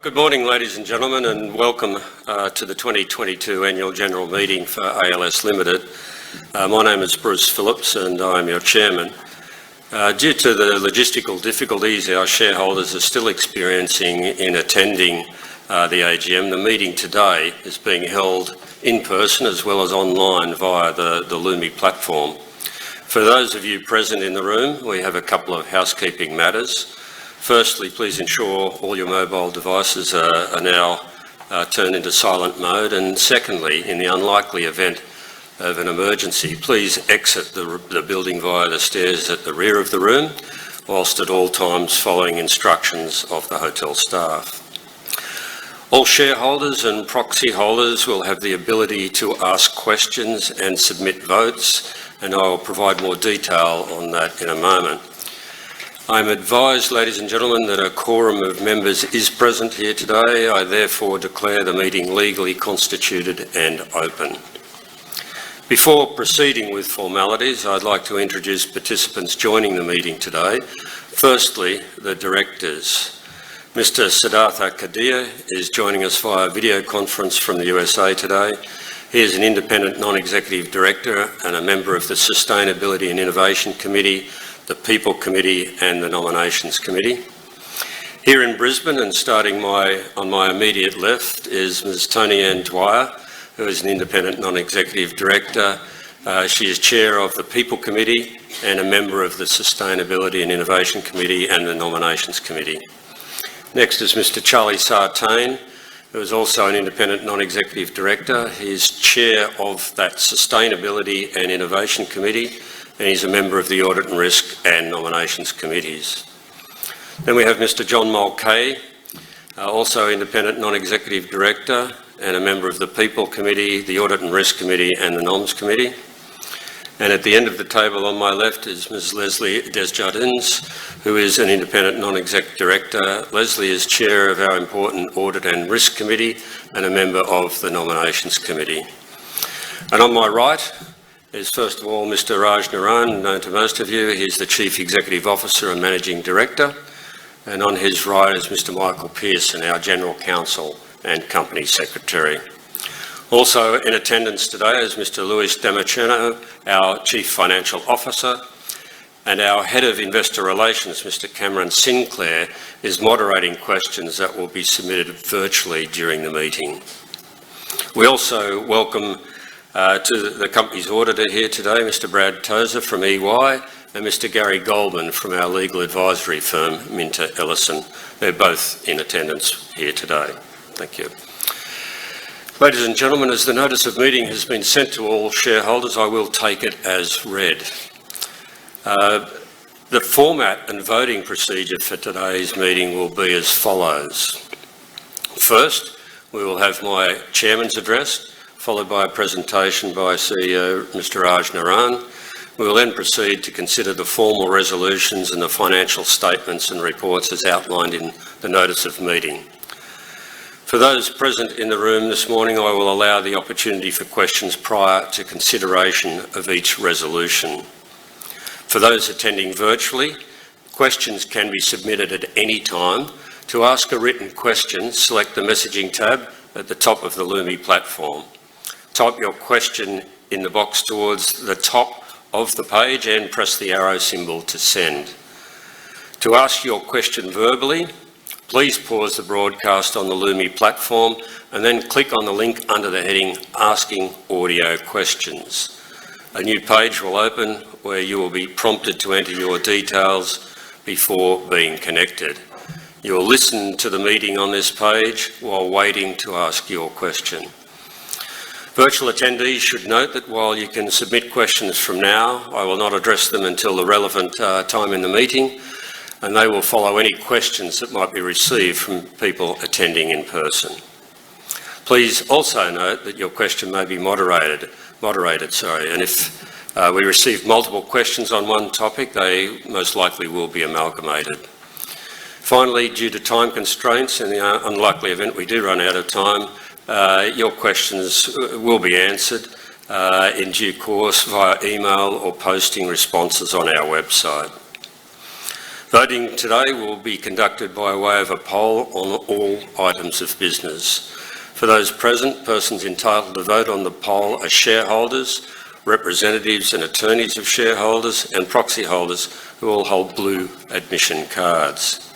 Good morning, ladies and gentlemen, and welcome to the 2022 Annual General Meeting for ALS Limited. My name is Bruce Phillips and I'm your chairman. Due to the logistical difficulties our shareholders are still experiencing in attending the AGM, the meeting today is being held in person as well as online via the Lumi platform. For those of you present in the room, we have a couple of housekeeping matters. Firstly, please ensure all your mobile devices are now turned into silent mode. And secondly, in the unlikely event of an emergency, please exit the building via the stairs at the rear of the room, whilst at all times following instructions of the hotel staff. All shareholders and proxy holders will have the ability to ask questions and submit votes, and I will provide more detail on that in a moment. I'm advised, ladies and gentlemen, that a quorum of members is present here today. I therefore declare the meeting legally constituted and open. Before proceeding with formalities, I'd like to introduce participants joining the meeting today. Firstly, the directors. Mr. Siddhartha Kadir is joining us via video conference from the USA today. He is an independent non-executive director and a member of the Sustainability and Innovation Committee, the People Committee and the Nominations Committee. Here in Brisbane, and starting on my immediate left, is Ms. Tony-Ann Dwyer, who is an independent non-executive director. She is chair of the People Committee and a member of the Sustainability and Innovation Committee and the Nominations Committee. Next is Mr. Charlie Sartain, who is also an independent non-executive director. He is chair of that Sustainability and Innovation Committee, and he's a member of the Audit and Risk and Nominations Committees. Then we have Mr. John Mulcahy, also independent non-executive director and a member of the People Committee, the Audit and Risk Committee and the Noms Committee. And at the end of the table on my left is Ms. Leslie Desjardins, who is an independent non-exec director. Leslie is chair of our important Audit and Risk Committee and a member of the Nominations Committee. And on my right is first of all Mr. Raj Naran, known to most of you. He's the Chief Executive Officer and Managing Director. And on his right is Mr. Michael Pearson, our General Counsel and Company Secretary. Also in attendance today is Mr. Luis Damasceno, our Chief Financial Officer, and our Head of Investor Relations, Mr. Cameron Sinclair, is moderating questions that will be submitted virtually during the meeting. We also welcome to the company's auditor here today, Mr. Brad Tozer from EY, and Mr. Gary Goldman from our legal advisory firm, Minter Ellison. They're both in attendance here today. Thank you. Ladies and gentlemen, as the notice of meeting has been sent to all shareholders, I will take it as read. The format and voting procedure for today's meeting will be as follows. First, we will have my chairman's address, followed by a presentation by CEO Mr. Raj Naran. We will then proceed to consider the formal resolutions and the financial statements and reports as outlined in the notice of meeting. For those present in the room this morning, I will allow the opportunity for questions prior to consideration of each resolution. For those attending virtually, questions can be submitted at any time. To ask a written question, select the messaging tab at the top of the Lumi platform. Type your question in the box towards the top of the page and press the arrow symbol to send. To ask your question verbally, please pause the broadcast on the Lumi platform and then click on the link under the heading Asking Audio Questions. A new page will open where you will be prompted to enter your details before being connected. You will listen to the meeting on this page while waiting to ask your question. Virtual attendees should note that while you can submit questions from now, I will not address them until the relevant time in the meeting, and they will follow any questions that might be received from people attending in person. Please also note that your question may be moderated, and if we receive multiple questions on one topic, they most likely will be amalgamated. Finally, due to time constraints, in the unlikely event we do run out of time, your questions will be answered in due course via email or posting responses on our website. Voting today will be conducted by way of a poll on all items of business. For those present, persons entitled to vote on the poll are shareholders, representatives and attorneys of shareholders and proxy holders who all hold blue admission cards.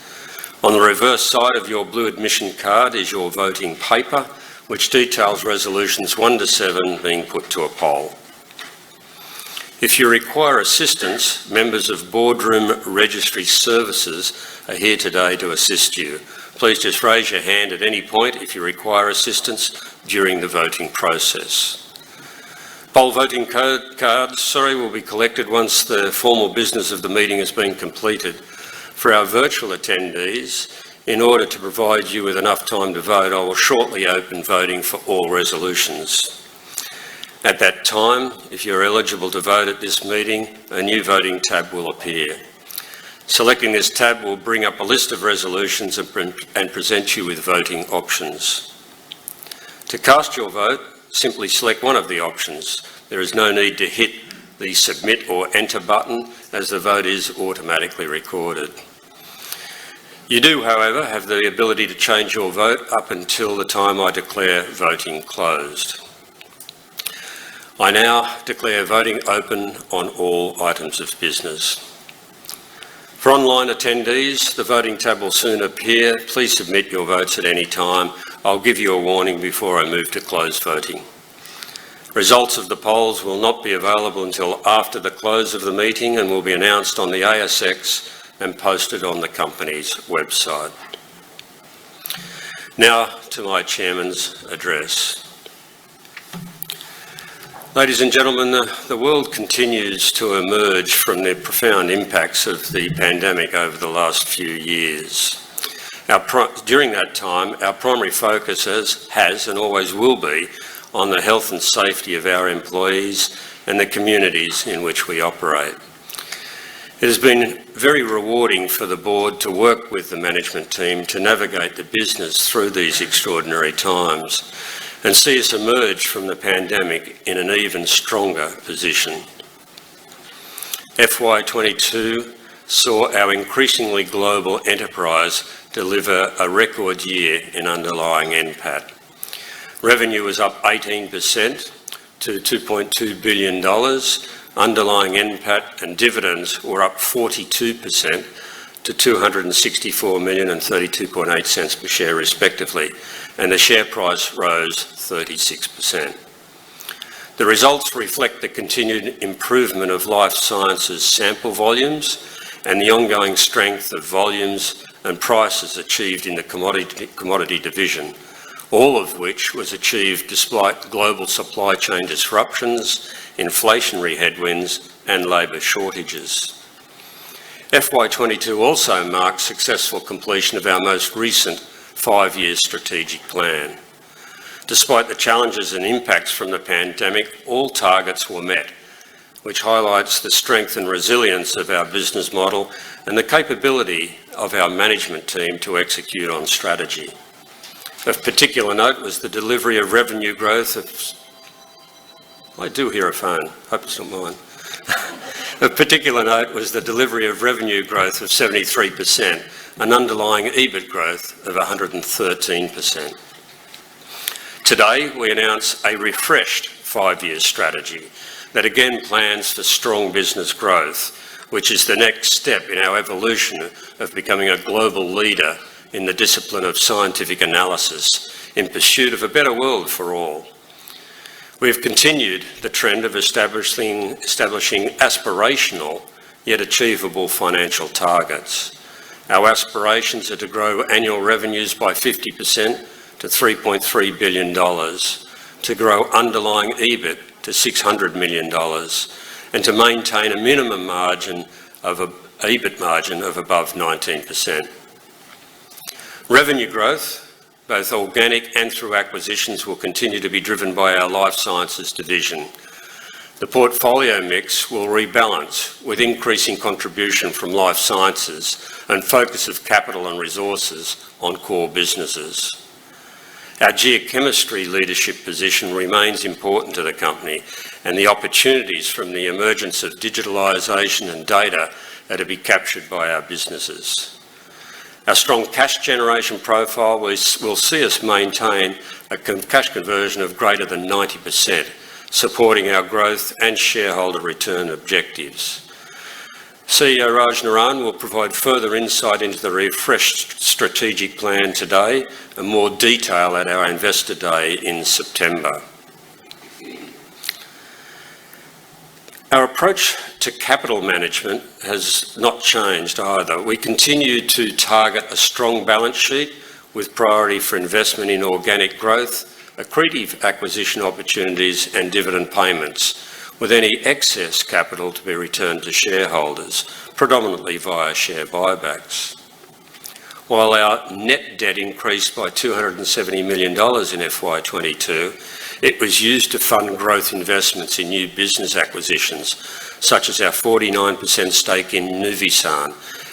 On the reverse side of your blue admission card is your voting paper, which details resolutions 1 to 7 being put to a poll. If you require assistance, members of Boardroom Registry Services are here today to assist you. Please just raise your hand at any point if you require assistance during the voting process. Poll voting cards will be collected once the formal business of the meeting has been completed. For our virtual attendees, in order to provide you with enough time to vote, I will shortly open voting for all resolutions. At that time, if you're eligible to vote at this meeting, a new voting tab will appear. Selecting this tab will bring up a list of resolutions and present you with voting options. To cast your vote, simply select one of the options. There is no need to hit the submit or enter button as the vote is automatically recorded. You do, however, have the ability to change your vote up until the time I declare voting closed. I now declare voting open on all items of business. For online attendees, the voting tab will soon appear. Please submit your votes at any time. I'll give you a warning before I move to close voting. Results of the polls will not be available until after the close of the meeting and will be announced on the ASX and posted on the company's website. Now to my Chairman's address. Ladies and gentlemen, the world continues to emerge from the profound impacts of the pandemic over the last few years. During that time, our primary focus has and always will be on the health and safety of our employees and the communities in which we operate. It has been very rewarding for the board to work with the management team to navigate the business through these extraordinary times and see us emerge from the pandemic in an even stronger position. FY22 saw our increasingly global enterprise deliver a record year in underlying NPAT. Revenue was up 18% to $2.2 billion. Underlying NPAT and dividends were up 42% to $264 million and 32.8 cents per share respectively, and the share price rose 36%. The results reflect the continued improvement of life sciences sample volumes and the ongoing strength of volumes and prices achieved in the commodity division, all of which was achieved despite global supply chain disruptions, inflationary headwinds and labour shortages. FY22 also marked successful completion of our most recent 5-year strategic plan. Despite the challenges and impacts from the pandemic, all targets were met, which highlights the strength and resilience of our business model and the capability of our management team to execute on strategy. Of particular note was the delivery of revenue growth of... I do hear a phone, hope it's not mine. Of particular note was the delivery of revenue growth of 73%, an underlying EBIT growth of 113%. Today, we announce a refreshed 5-year strategy that again plans for strong business growth, which is the next step in our evolution of becoming a global leader in the discipline of scientific analysis in pursuit of a better world for all. We have continued the trend of establishing aspirational yet achievable financial targets. Our aspirations are to grow annual revenues by 50% to $3.3 billion, to grow underlying EBIT to $600 million, and to maintain a minimum EBIT margin of above 19%. Revenue growth, both organic and through acquisitions, will continue to be driven by our life sciences division. The portfolio mix will rebalance with increasing contribution from life sciences and focus of capital and resources on core businesses. Our geochemistry leadership position remains important to the company, and the opportunities from the emergence of digitalisation and data are to be captured by our businesses. Our strong cash generation profile will see us maintain a cash conversion of greater than 90%, supporting our growth and shareholder return objectives. CEO Raj Naran will provide further insight into the refreshed strategic plan today and more detail at our Investor Day in September. Our approach to capital management has not changed either. We continue to target a strong balance sheet with priority for investment in organic growth, accretive acquisition opportunities and dividend payments, with any excess capital to be returned to shareholders, predominantly via share buybacks. While our net debt increased by $270 million in FY22, it was used to fund growth investments in new business acquisitions, such as our 49% stake in Nuvisan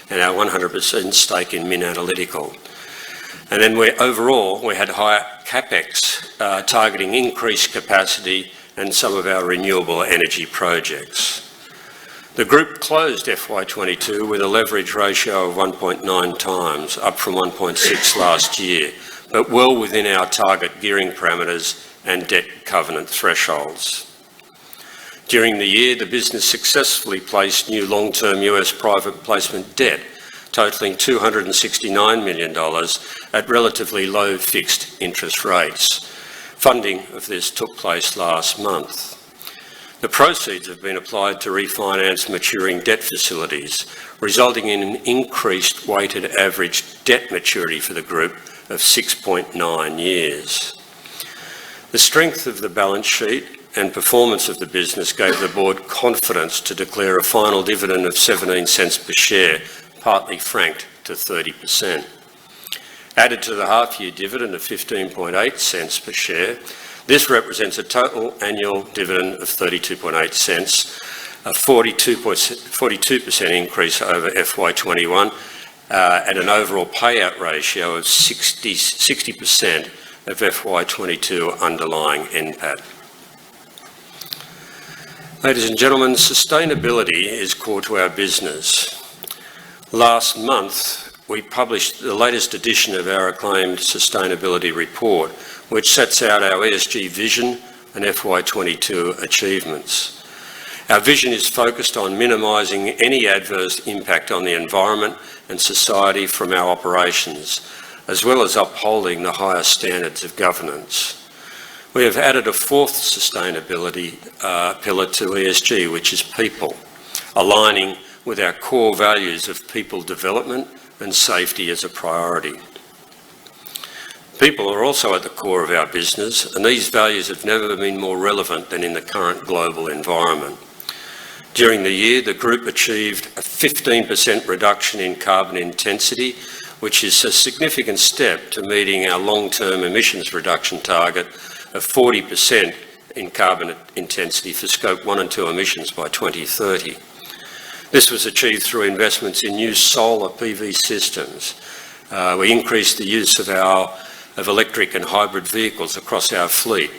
and our 100% stake in Analytical. And then overall, we had higher CapEx targeting increased capacity and some of our renewable energy projects. The group closed FY22 with a leverage ratio of 1.9 times, up from 1.6 last year, but well within our target gearing parameters and debt covenant thresholds. During the year, the business successfully placed new long-term US private placement debt, totalling $269 million at relatively low fixed interest rates. Funding of this took place last month. The proceeds have been applied to refinance maturing debt facilities, resulting in an increased weighted average debt maturity for the group of 6.9 years. The strength of the balance sheet and performance of the business gave the board confidence to declare a final dividend of 17 cents per share, partly franked to 30%. Added to the half-year dividend of 15.8 cents per share, this represents a total annual dividend of 32.8 cents, a 42% increase over FY21, and an overall payout ratio of 60% of FY22 underlying NPAT. Ladies and gentlemen, sustainability is core to our business. Last month, we published the latest edition of our acclaimed sustainability report, which sets out our ESG vision and FY22 achievements. Our vision is focused on minimising any adverse impact on the environment and society from our operations, as well as upholding the highest standards of governance. We have added a fourth sustainability pillar to ESG, which is people, aligning with our core values of people development and safety as a priority. People are also at the core of our business, and these values have never been more relevant than in the current global environment. During the year, the group achieved a 15% reduction in carbon intensity, which is a significant step to meeting our long-term emissions reduction target of 40% in carbon intensity for Scope 1 and 2 emissions by 2030. This was achieved through investments in new solar PV systems. We increased the use of electric and hybrid vehicles across our fleet.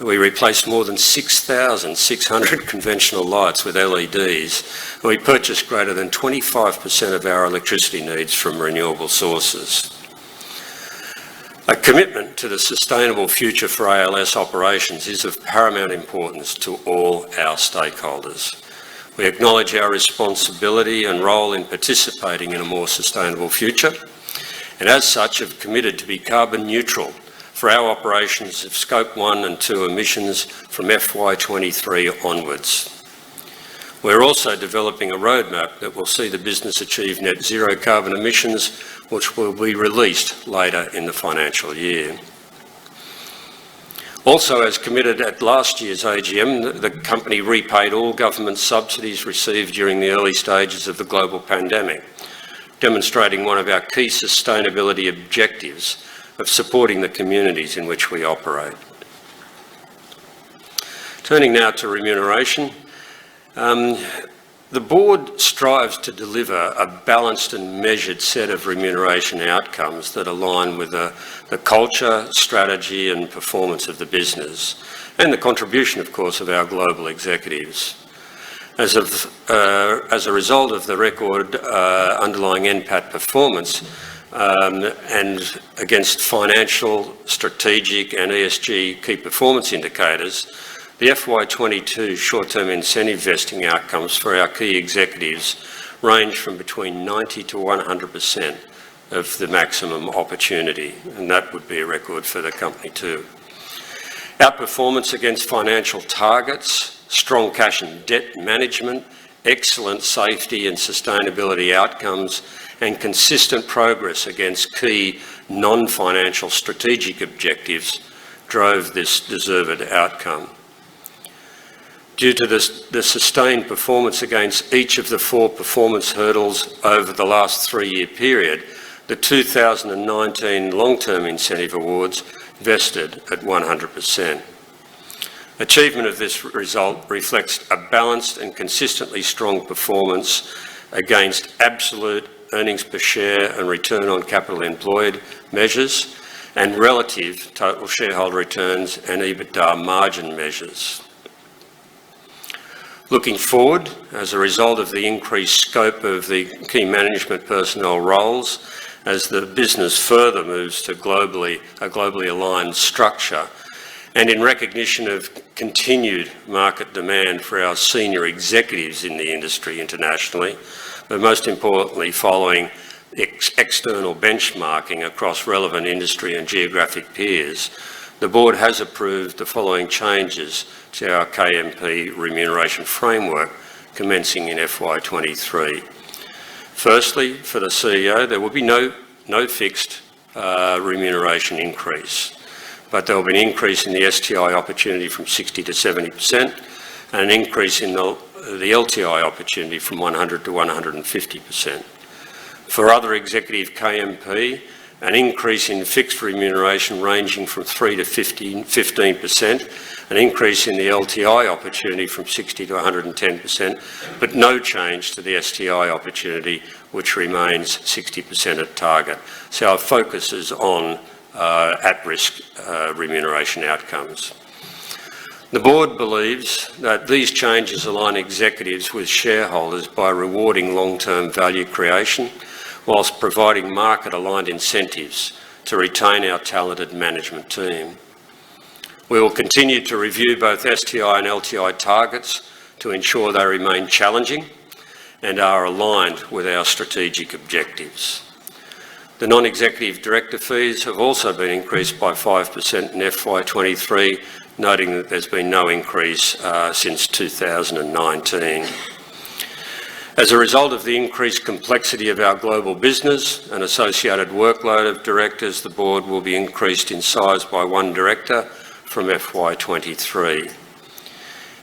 We replaced more than 6,600 conventional lights with LEDs. And we purchased greater than 25% of our electricity needs from renewable sources. A commitment to the sustainable future for ALS operations is of paramount importance to all our stakeholders. We acknowledge our responsibility and role in participating in a more sustainable future, and as such have committed to be carbon neutral for our operations of Scope 1 and 2 emissions from FY23 onwards. We're also developing a roadmap that will see the business achieve net zero carbon emissions, which will be released later in the financial year. Also, as committed at last year's AGM, the company repaid all government subsidies received during the early stages of the global pandemic, demonstrating one of our key sustainability objectives of supporting the communities in which we operate. Turning now to remuneration. The board strives to deliver a balanced and measured set of remuneration outcomes that align with the culture, strategy and performance of the business, and the contribution, of course, of our global executives. As a result of the record underlying NPAT performance and against financial, strategic and ESG key performance indicators, the FY22 short-term incentive vesting outcomes for our key executives range from between 90 to 100% of the maximum opportunity, and that would be a record for the company too. Outperformance against financial targets, strong cash and debt management, excellent safety and sustainability outcomes, and consistent progress against key non-financial strategic objectives drove this deserved outcome. Due to the sustained performance against each of the 4 performance hurdles over the last 3-year period, the 2019 long-term incentive awards vested at 100%. Achievement of this result reflects a balanced and consistently strong performance against absolute earnings per share and return on capital employed measures and relative total shareholder returns and EBITDA margin measures. Looking forward, as a result of the increased scope of the key management personnel roles, as the business further moves to a globally aligned structure, and in recognition of continued market demand for our senior executives in the industry internationally, but most importantly following external benchmarking across relevant industry and geographic peers, the board has approved the following changes to our KMP remuneration framework commencing in FY23. Firstly, for the CEO, there will be no fixed remuneration increase, but there will be an increase in the STI opportunity from 60 to 70% and an increase in the LTI opportunity from 100 to 150%. For other executive KMP, an increase in fixed remuneration ranging from 3 to 15%, an increase in the LTI opportunity from 60 to 110%, but no change to the STI opportunity, which remains 60% at target. So our focus is on at-risk remuneration outcomes. The board believes that these changes align executives with shareholders by rewarding long-term value creation, whilst providing market-aligned incentives to retain our talented management team. We will continue to review both STI and LTI targets to ensure they remain challenging and are aligned with our strategic objectives. The non-executive director fees have also been increased by 5% in FY23, noting that there's been no increase since 2019. As a result of the increased complexity of our global business and associated workload of directors, the board will be increased in size by 1 director from FY23.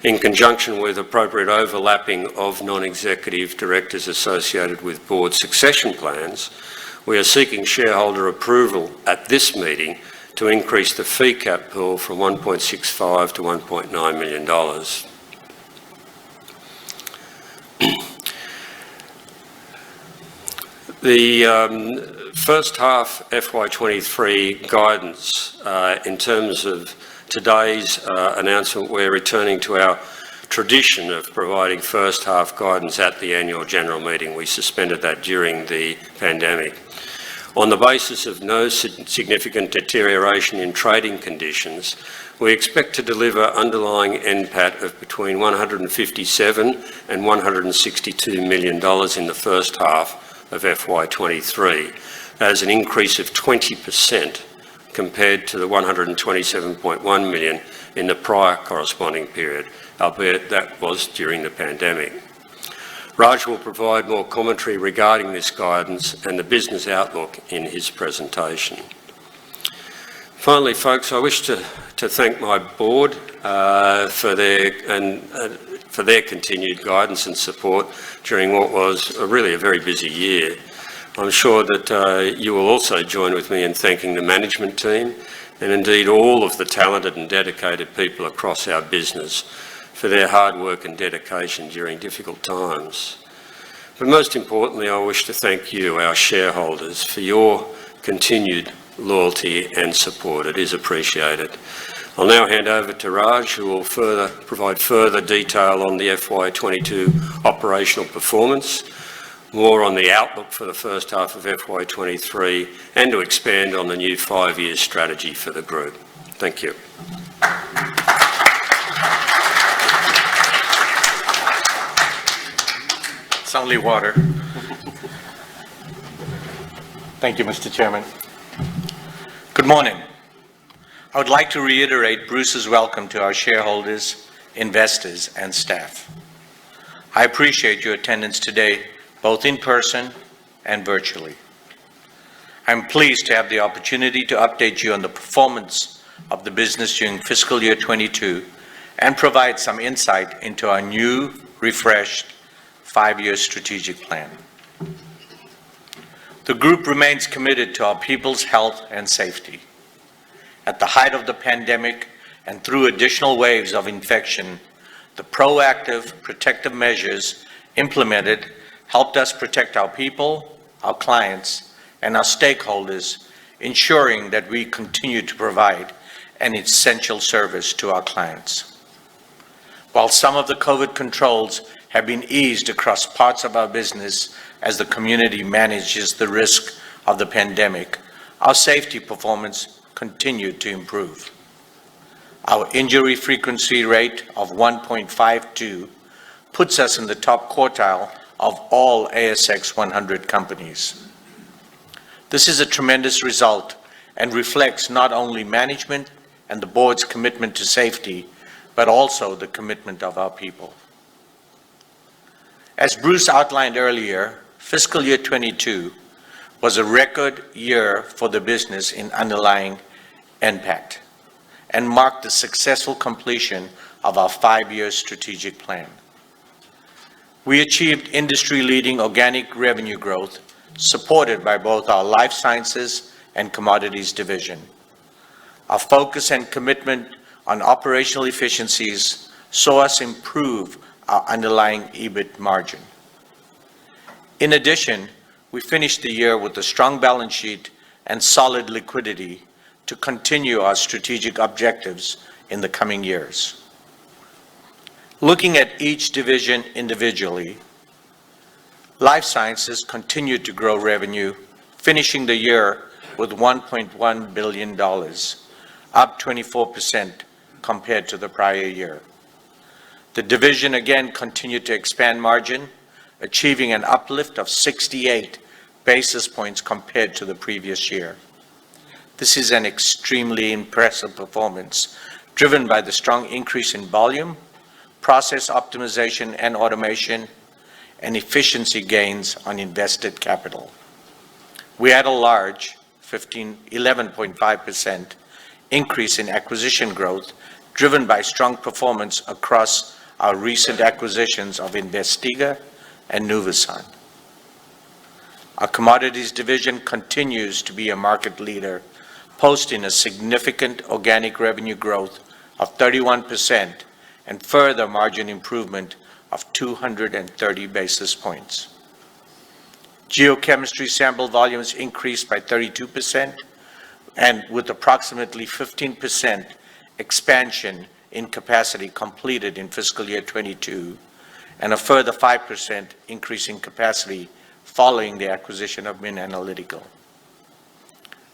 In conjunction with appropriate overlapping of non-executive directors associated with board succession plans, we are seeking shareholder approval at this meeting to increase the fee cap pool from $1.65 to $1.9 million. The first half FY23 guidance, in terms of today's announcement, we're returning to our tradition of providing first half guidance at the annual general meeting. We suspended that during the pandemic. On the basis of no significant deterioration in trading conditions, we expect to deliver underlying NPAT of between $157 and $162 million in the first half of FY23, as an increase of 20% compared to the $127.1 million in the prior corresponding period, albeit that was during the pandemic. Raj will provide more commentary regarding this guidance and the business outlook in his presentation. Finally, folks, I wish to thank my board for their continued guidance and support during what was really a very busy year. I'm sure that you will also join with me in thanking the management team and indeed all of the talented and dedicated people across our business for their hard work and dedication during difficult times. But most importantly, I wish to thank you, our shareholders, for your continued loyalty and support. It is appreciated. I'll now hand over to Raj, who will provide further detail on the FY22 operational performance, more on the outlook for the first half of FY23, and to expand on the new 5-year strategy for the group. Thank you. It's only water. Thank you, Mr. Chairman. Good morning. I would like to reiterate Bruce's welcome to our shareholders, investors, and staff. I appreciate your attendance today, both in person and virtually. I'm pleased to have the opportunity to update you on the performance of the business during fiscal year 22 and provide some insight into our new, refreshed 5-year strategic plan. The group remains committed to our people's health and safety. At the height of the pandemic and through additional waves of infection, the proactive protective measures implemented helped us protect our people, our clients, and our stakeholders, ensuring that we continue to provide an essential service to our clients. While some of the COVID controls have been eased across parts of our business as the community manages the risk of the pandemic, our safety performance continued to improve. Our injury frequency rate of 1.52 puts us in the top quartile of all ASX 100 companies. This is a tremendous result and reflects not only management and the board's commitment to safety, but also the commitment of our people. As Bruce outlined earlier, fiscal year 22 was a record year for the business in underlying NPAT and marked the successful completion of our 5-year strategic plan. We achieved industry-leading organic revenue growth supported by both our Life Sciences and Commodities division. Our focus and commitment on operational efficiencies saw us improve our underlying EBIT margin. In addition, we finished the year with a strong balance sheet and solid liquidity to continue our strategic objectives in the coming years. Looking at each division individually, Life Sciences continued to grow revenue, finishing the year with $1.1 billion, up 24% compared to the prior year. The division again continued to expand margin, achieving an uplift of 68 basis points compared to the previous year. This is an extremely impressive performance, driven by the strong increase in volume, process optimization and automation, and efficiency gains on invested capital. We had a large 11.5% increase in acquisition growth, driven by strong performance across our recent acquisitions of Investiga and Nuvisan. Our Commodities division continues to be a market leader, posting a significant organic revenue growth of 31% and further margin improvement of 230 basis points. Geochemistry sample volumes increased by 32% and with approximately 15% expansion in capacity completed in fiscal year 22 and a further 5% increase in capacity following the acquisition of Analytical.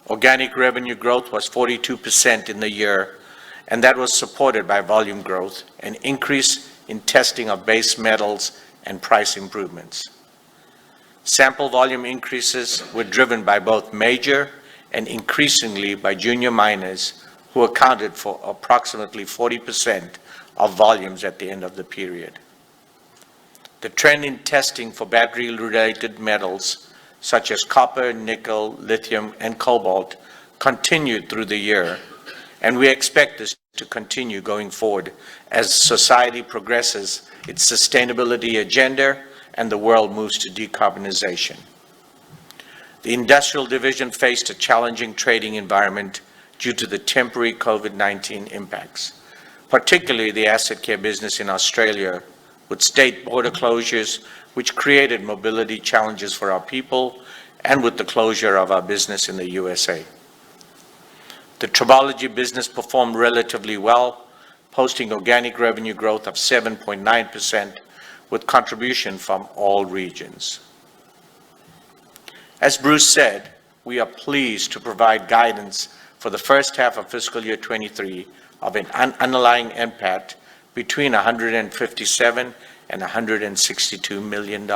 Organic revenue growth was 42% in the year, and that was supported by volume growth, an increase in testing of base metals, and price improvements. Sample volume increases were driven by both major and increasingly by junior miners, who accounted for approximately 40% of volumes at the end of the period. The trend in testing for battery-related metals, such as copper, nickel, lithium, and cobalt, continued through the year, and we expect this to continue going forward as society progresses its sustainability agenda and the world moves to decarbonization. The Industrial division faced a challenging trading environment due to the temporary COVID-19 impacts, particularly the asset care business in Australia, with state border closures, which created mobility challenges for our people, and with the closure of our business in the USA. The The tribology business performed relatively well, posting organic revenue growth of 7.9% with contribution from all regions. As Bruce said, we are pleased to provide guidance for the first half of fiscal year 23 of an underlying NPAT between $157 and $162 million.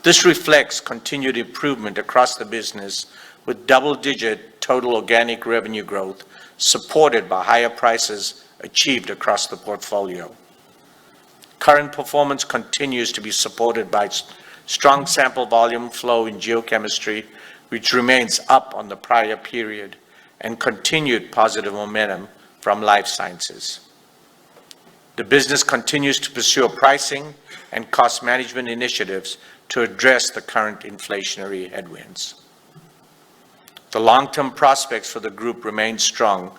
This reflects continued improvement across the business with double-digit total organic revenue growth supported by higher prices achieved across the portfolio. Current performance continues to be supported by strong sample volume flow in geochemistry, which remains up on the prior period, and continued positive momentum from life sciences. The business continues to pursue pricing and cost management initiatives to address the current inflationary headwinds. The long-term prospects for the group remain strong,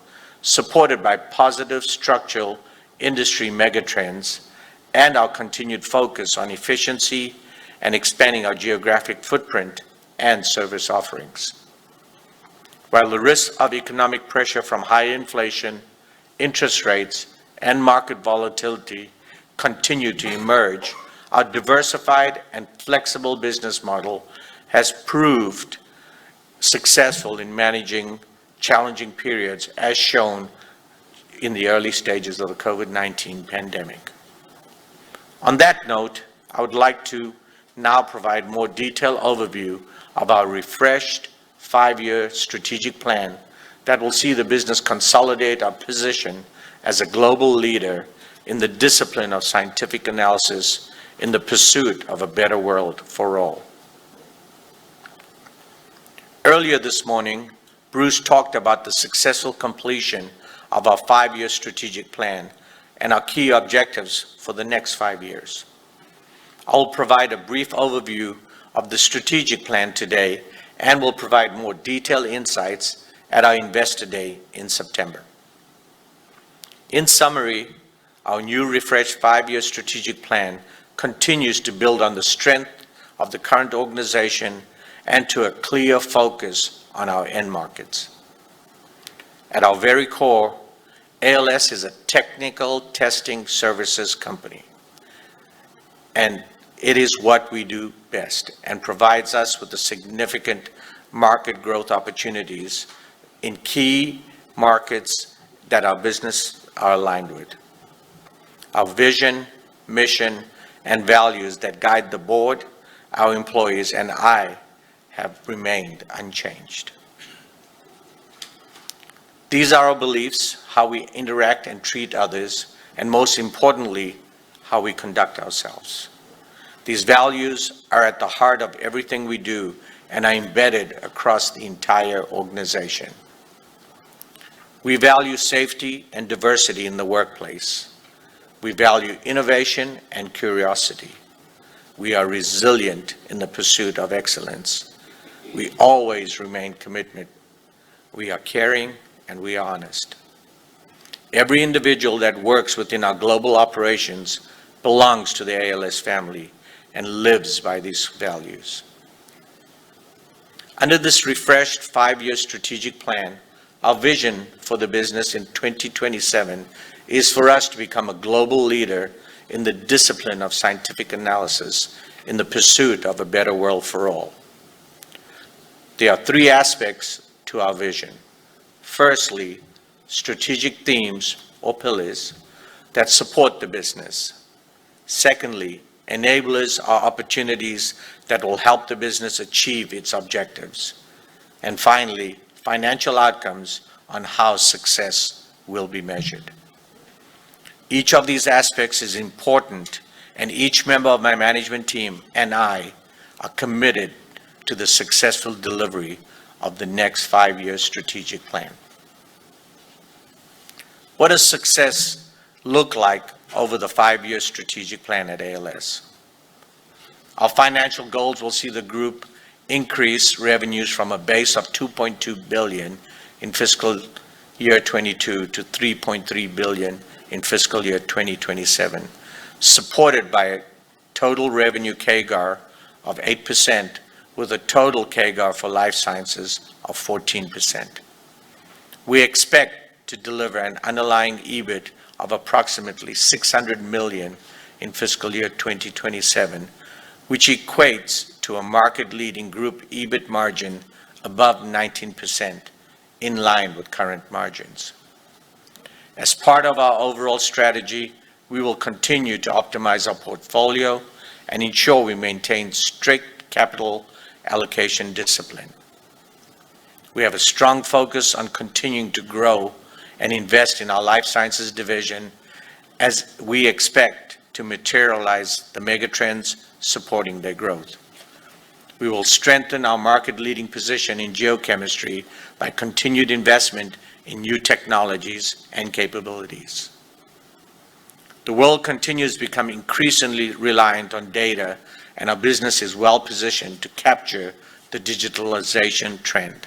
supported by positive structural industry megatrends and our continued focus on efficiency and expanding our geographic footprint and service offerings. While the risks of economic pressure from high inflation, interest rates, and market volatility continue to emerge, our diversified and flexible business model has proved successful in managing challenging periods as shown in the early stages of the COVID-19 pandemic. On that note, I would like to now provide more detailed overview of our refreshed 5-year strategic plan that will see the business consolidate our position as a global leader in the discipline of scientific analysis in the pursuit of a better world for all. Earlier this morning, Bruce talked about the successful completion of our 5-year strategic plan and our key objectives for the next 5 years. I will provide a brief overview of the strategic plan today and will provide more detailed insights at our Investor Day in September. In summary, our new refreshed 5-year strategic plan continues to build on the strength of the current organization and to a clear focus on our end markets. At our very core, ALS is a technical testing services company, and it is what we do best and provides us with the significant market growth opportunities in key markets that our business are aligned with. Our vision, mission, and values that guide the board, our employees, and I have remained unchanged. These are our beliefs, how we interact and treat others, and most importantly, how we conduct ourselves. These values are at the heart of everything we do and are embedded across the entire organization. We value safety and diversity in the workplace. We value innovation and curiosity. We are resilient in the pursuit of excellence. We always remain committed. We are caring and we are honest. Every individual that works within our global operations belongs to the ALS family and lives by these values. Under this refreshed 5-year strategic plan, our vision for the business in 2027 is for us to become a global leader in the discipline of scientific analysis in the pursuit of a better world for all. There are 3 aspects to our vision. Firstly, strategic themes or pillars that support the business. Secondly, enablers are opportunities that will help the business achieve its objectives. And finally, financial outcomes on how success will be measured. Each of these aspects is important, and each member of my management team and I are committed to the successful delivery of the next 5-year strategic plan. What does success look like over the 5-year strategic plan at ALS? Our financial goals will see the group increase revenues from a base of $2.2 billion in fiscal year 22 to $3.3 billion in fiscal year 2027, supported by a total revenue CAGR of 8% with a total CAGR for life sciences of 14%. We expect to deliver an underlying EBIT of approximately $600 million in fiscal year 2027, which equates to a market-leading group EBIT margin above 19%, in line with current margins. As part of our overall strategy, we will continue to optimize our portfolio and ensure we maintain strict capital allocation discipline. We have a strong focus on continuing to grow and invest in our life sciences division as we expect to materialize the megatrends supporting their growth. We will strengthen our market-leading position in geochemistry by continued investment in new technologies and capabilities. The world continues to become increasingly reliant on data, and our business is well positioned to capture the digitalization trend.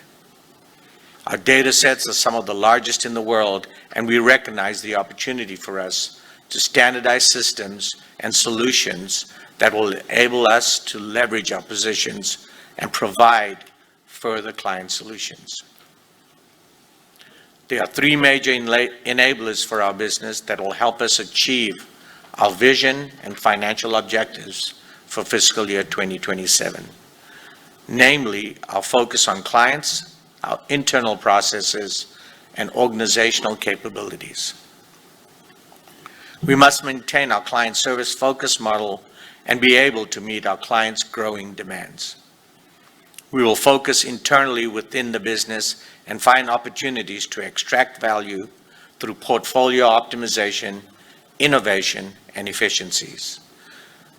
Our data sets are some of the largest in the world, and we recognize the opportunity for us to standardize systems and solutions that will enable us to leverage our positions and provide further client solutions. There are three major enablers for our business that will help us achieve our vision and financial objectives for fiscal year 2027, namely our focus on clients, our internal processes, and organizational capabilities. We must maintain our client service focus model and be able to meet our clients' growing demands. We will focus internally within the business and find opportunities to extract value through portfolio optimization, innovation, and efficiencies.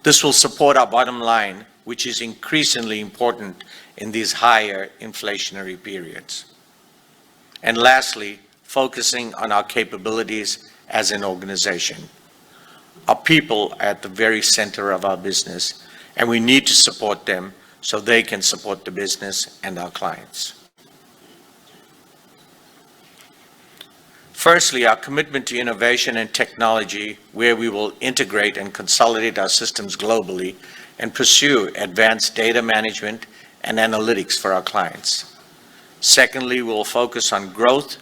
This will support our bottom line, which is increasingly important in these higher inflationary periods. And lastly, focusing on our capabilities as an organization. Our people are at the very center of our business, and we need to support them so they can support the business and our clients. Firstly, our commitment to innovation and technology, where we will integrate and consolidate our systems globally and pursue advanced data management and analytics for our clients. Secondly, we will focus on growth,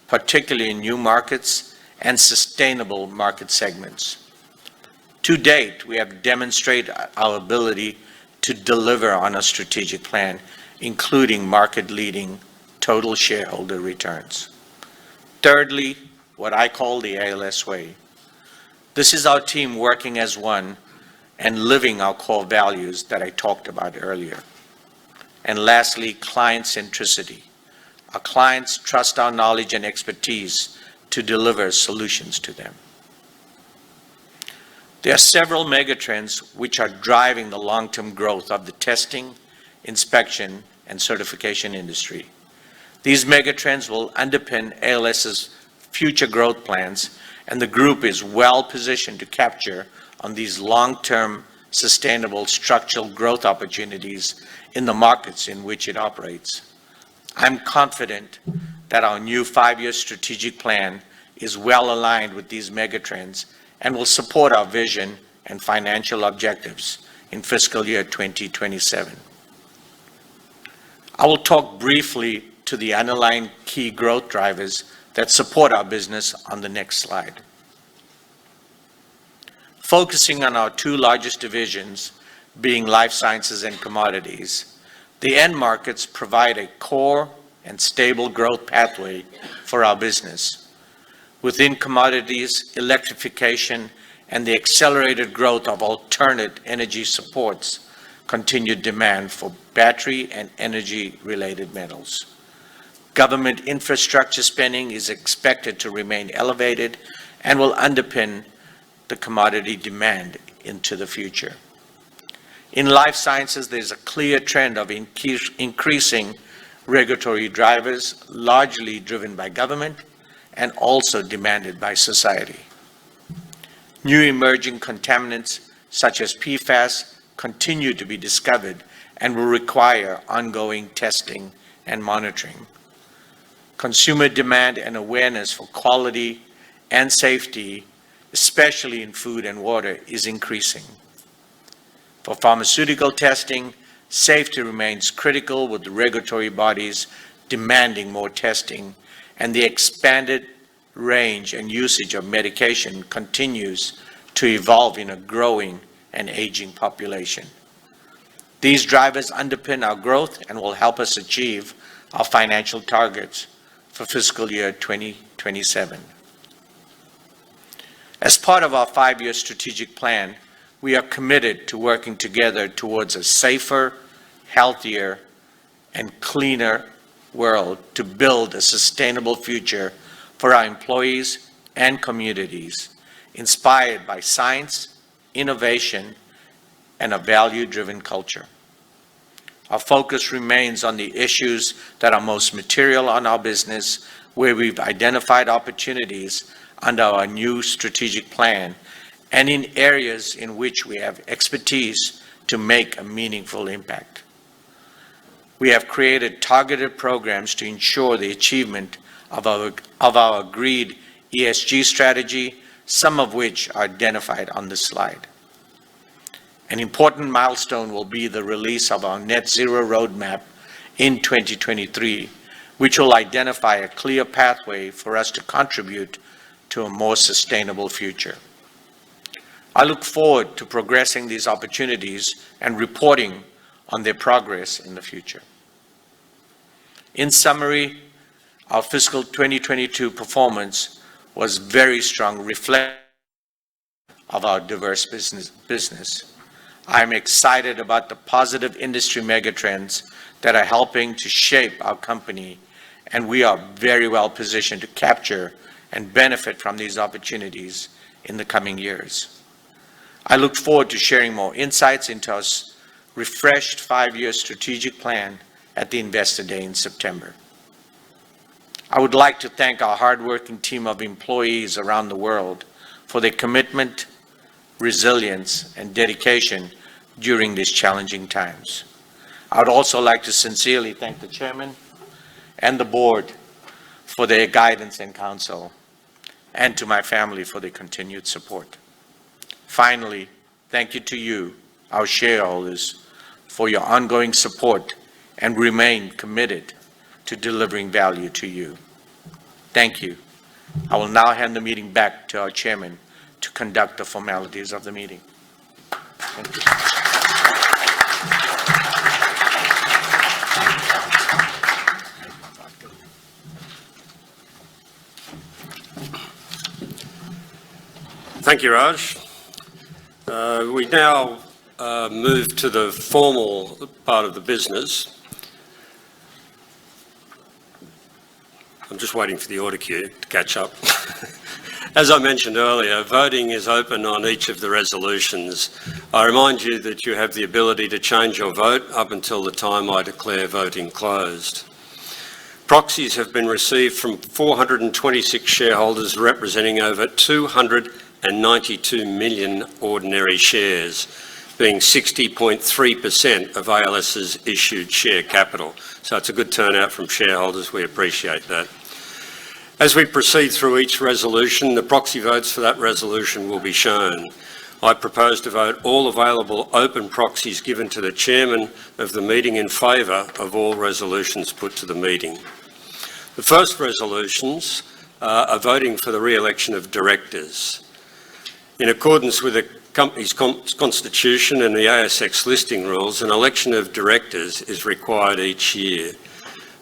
particularly in new markets and sustainable market segments. To date, we have demonstrated our ability to deliver on a strategic plan, including market-leading total shareholder returns. Thirdly, what I call the ALS way. This is our team working as one and living our core values that I talked about earlier. And lastly, client centricity. Our clients trust our knowledge and expertise to deliver solutions to them. There are several megatrends which are driving the long-term growth of the testing, inspection, and certification industry. These megatrends will underpin ALS's future growth plans, and the group is well positioned to capture on these long-term, sustainable structural growth opportunities in the markets in which it operates. I'm confident that our new 5-year strategic plan is well aligned with these megatrends and will support our vision and financial objectives in fiscal year 2027. I will talk briefly to the underlying key growth drivers that support our business on the next slide. Focusing on our two largest divisions, being life sciences and commodities, the end markets provide a core and stable growth pathway for our business. Within commodities, electrification and the accelerated growth of alternate energy supports continued demand for battery and energy-related metals. Government infrastructure spending is expected to remain elevated and will underpin the commodity demand into the future. In life sciences, there's a clear trend of increasing regulatory drivers, largely driven by government and also demanded by society. New emerging contaminants such as PFAS continue to be discovered and will require ongoing testing and monitoring. Consumer demand and awareness for quality and safety, especially in food and water, is increasing. For pharmaceutical testing, safety remains critical, with the regulatory bodies demanding more testing and the expanded range and usage of medication continues to evolve in a growing and aging population. These drivers underpin our growth and will help us achieve our financial targets for fiscal year 2027. As part of our 5-year strategic plan, we are committed to working together towards a safer, healthier, and cleaner world to build a sustainable future for our employees and communities, inspired by science, innovation, and a value-driven culture. Our focus remains on the issues that are most material on our business, where we've identified opportunities under our new strategic plan, and in areas in which we have expertise to make a meaningful impact. We have created targeted programs to ensure the achievement of our agreed ESG strategy, some of which are identified on this slide. An important milestone will be the release of our net zero roadmap in 2023, which will identify a clear pathway for us to contribute to a more sustainable future. I look forward to progressing these opportunities and reporting on their progress in the future. In summary, our fiscal 2022 performance was very strong, reflective of our diverse business. I'm excited about the positive industry megatrends that are helping to shape our company, and we are very well positioned to capture and benefit from these opportunities in the coming years. I look forward to sharing more insights into our refreshed 5-year strategic plan at the Investor Day in September. I would like to thank our hardworking team of employees around the world for their commitment, resilience, and dedication during these challenging times. I would also like to sincerely thank the Chairman and the Board for their guidance and counsel, and to my family for their continued support. Finally, thank you to you, our shareholders, for your ongoing support, and remain committed to delivering value to you. Thank you. I will now hand the meeting back to our Chairman to conduct the formalities of the meeting. Thank you. Thank you, Raj. We now move to the formal part of the business. I'm just waiting for the order queue to catch up. As I mentioned earlier, voting is open on each of the resolutions. I remind you that you have the ability to change your vote up until the time I declare voting closed. Proxies have been received from 426 shareholders representing over 292 million ordinary shares, being 60.3% of ALS's issued share capital. So it's a good turnout from shareholders. We appreciate that. As we proceed through each resolution, the proxy votes for that resolution will be shown. I propose to vote all available open proxies given to the Chairman of the meeting in favour of all resolutions put to the meeting. The first resolutions are voting for the re-election of directors. In accordance with the company's constitution and the ASX listing rules, an election of directors is required each year.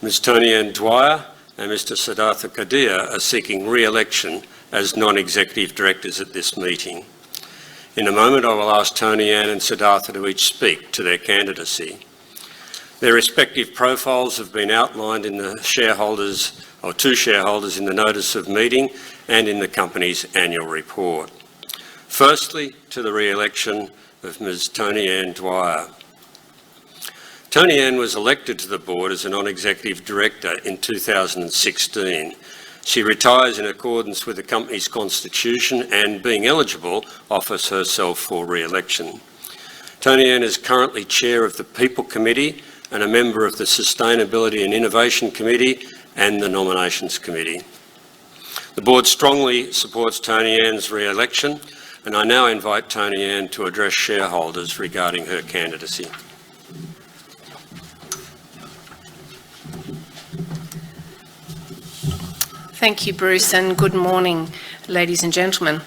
Ms. Tony-Ann Dwyer and Mr. Siddhartha Kadia are seeking re-election as non-executive directors at this meeting. In a moment, I will ask Tony-Ann and Siddhartha to each speak to their candidacy. Their respective profiles have been outlined in the shareholders, or to shareholders, in the notice of meeting and in the company's annual report. Firstly, to the re-election of Ms. Tony-Ann Dwyer. Tony-Ann was elected to the board as a non-executive director in 2016. She retires in accordance with the company's constitution and, being eligible, offers herself for re-election. Tony-Ann is currently chair of the People Committee and a member of the Sustainability and Innovation Committee and the Nominations Committee. The board strongly supports Tony-Ann's re-election, and I now invite Tony-Ann to address shareholders regarding her candidacy. Thank you, Bruce, and good morning, ladies and gentlemen.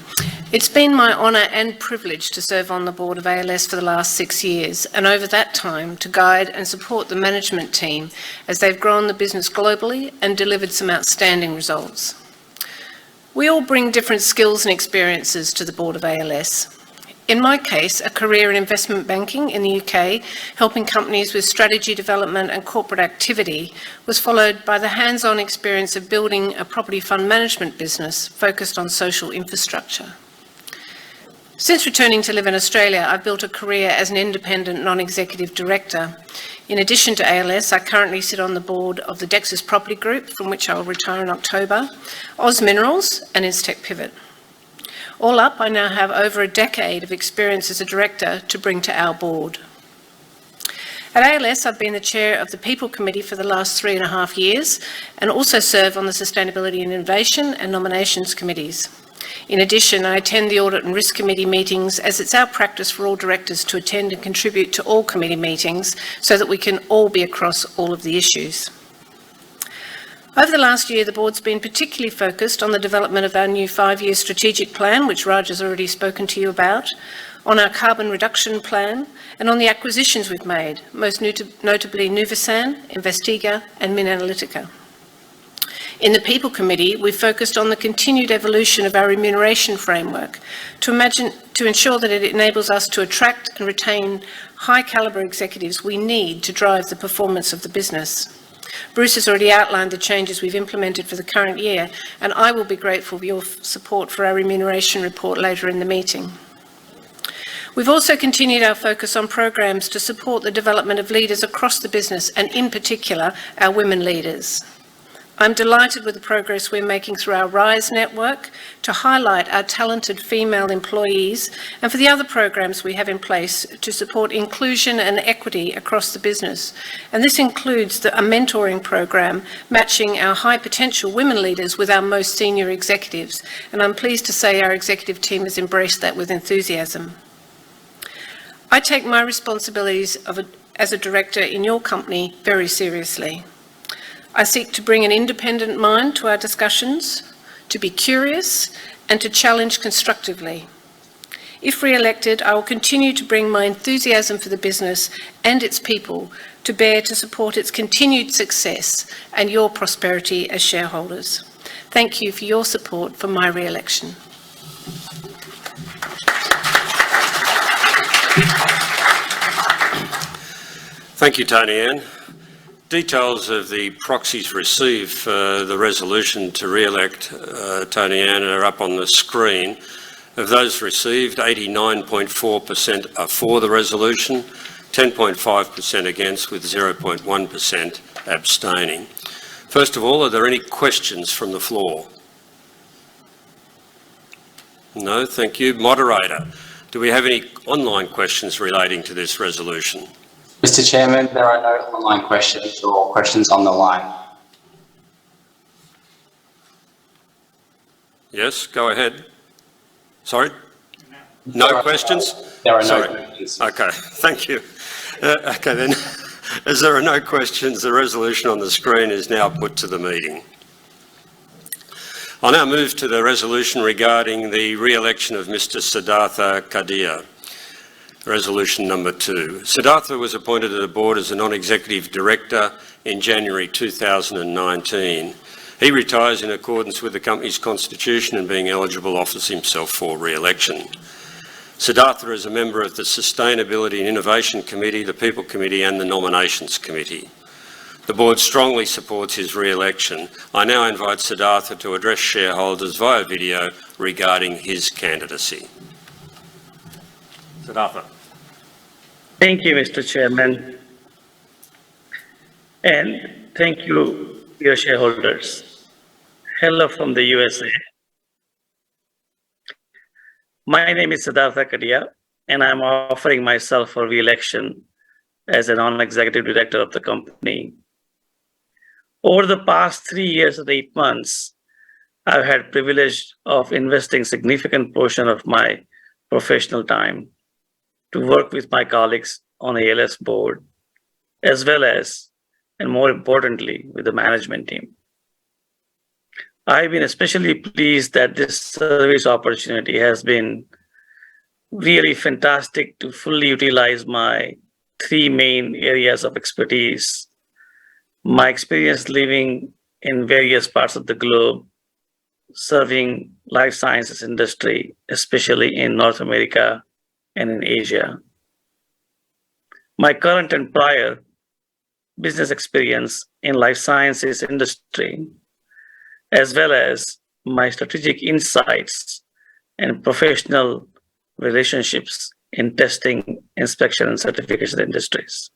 It's been my honour and privilege to serve on the board of ALS for the last 6 years, and over that time to guide and support the management team as they've grown the business globally and delivered some outstanding results. We all bring different skills and experiences to the board of ALS. In my case, a career in investment banking in the UK, helping companies with strategy development and corporate activity, was followed by the hands-on experience of building a property fund management business focused on social infrastructure. Since returning to live in Australia, I've built a career as an independent non-executive director. In addition to ALS, I currently sit on the board of the Dexus Property Group, from which I will retire in October, Oz Minerals and Instech Pivot. All up, I now have over a decade of experience as a director to bring to our board. At ALS, I've been the chair of the People Committee for the last 3.5 years and also serve on the Sustainability and Innovation and Nominations Committees. In addition, I attend the Audit and Risk Committee meetings, as it's our practice for all directors to attend and contribute to all committee meetings so that we can all be across all of the issues. Over the last year, the board's been particularly focused on the development of our new 5-year strategic plan, which Raj has already spoken to you about, on our carbon reduction plan, and on the acquisitions we've made, most notably Nuvisan, Investiga and Analytical. In the People Committee, we focused on the continued evolution of our remuneration framework to ensure that it enables us to attract and retain high-calibre executives we need to drive the performance of the business. Bruce has already outlined the changes we've implemented for the current year, and I will be grateful for your support for our remuneration report later in the meeting. We've also continued our focus on programs to support the development of leaders across the business, and in particular, our women leaders. I'm delighted with the progress we're making through our RISE network to highlight our talented female employees, and for the other programs we have in place to support inclusion and equity across the business. And this includes a mentoring program matching our high potential women leaders with our most senior executives. And I'm pleased to say our executive team has embraced that with enthusiasm. I take my responsibilities as a director in your company very seriously. I seek to bring an independent mind to our discussions, to be curious and to challenge constructively. If re-elected, I will continue to bring my enthusiasm for the business and its people to bear to support its continued success and your prosperity as shareholders. Thank you for your support for my re-election. Thank you, Tony Ann. Details of the proxies received for the resolution to re-elect Tony Ann are up on the screen. Of those received, 89.4% are for the resolution, 10.5% against, with 0.1% abstaining. First of all, are there any questions from the floor? No, thank you. Moderator, do we have any online questions relating to this resolution? Mr. Chairman, there are no online questions or questions on the line. Yes, go ahead. Sorry? No questions? There are no questions. Okay, thank you. Okay then, as there are no questions, the resolution on the screen is now put to the meeting. I'll now move to the resolution regarding the re-election of Mr. Siddhartha Kadia. Resolution number 2. Siddhartha was appointed to the board as a non-executive director in January 2019. He retires in accordance with the company's constitution and, being eligible, offers himself for re-election. Siddhartha is a member of the Sustainability and Innovation Committee, the People Committee and the Nominations Committee. The board strongly supports his re-election. I now invite Siddhartha to address shareholders via video regarding his candidacy. Siddhartha. Thank you, Mr. Chairman, and thank you, dear shareholders. Hello from the USA. My name is Siddhartha Kadia, and I'm offering myself for re-election as a non-executive director of the company. Over the past 3 years and 8 months, I've had the privilege of investing significant portion of my professional time to work with my colleagues on the ALS board, as well as, and more importantly, with the management team. I've been especially pleased that this service opportunity has been really fantastic to fully utilize my three main areas of expertise. My experience living in various parts of the globe, serving life sciences industry, especially in North America and in Asia. My current and prior business experience in life sciences industry, as well as my strategic insights and professional relationships in testing, inspection, and certification industries.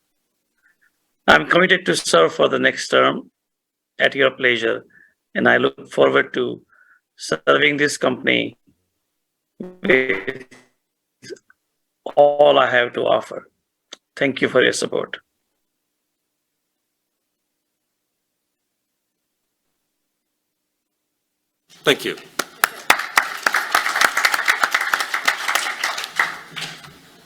I'm committed to serve for the next term at your pleasure, and I look forward to serving this company with all I have to offer. Thank you for your support. Thank you.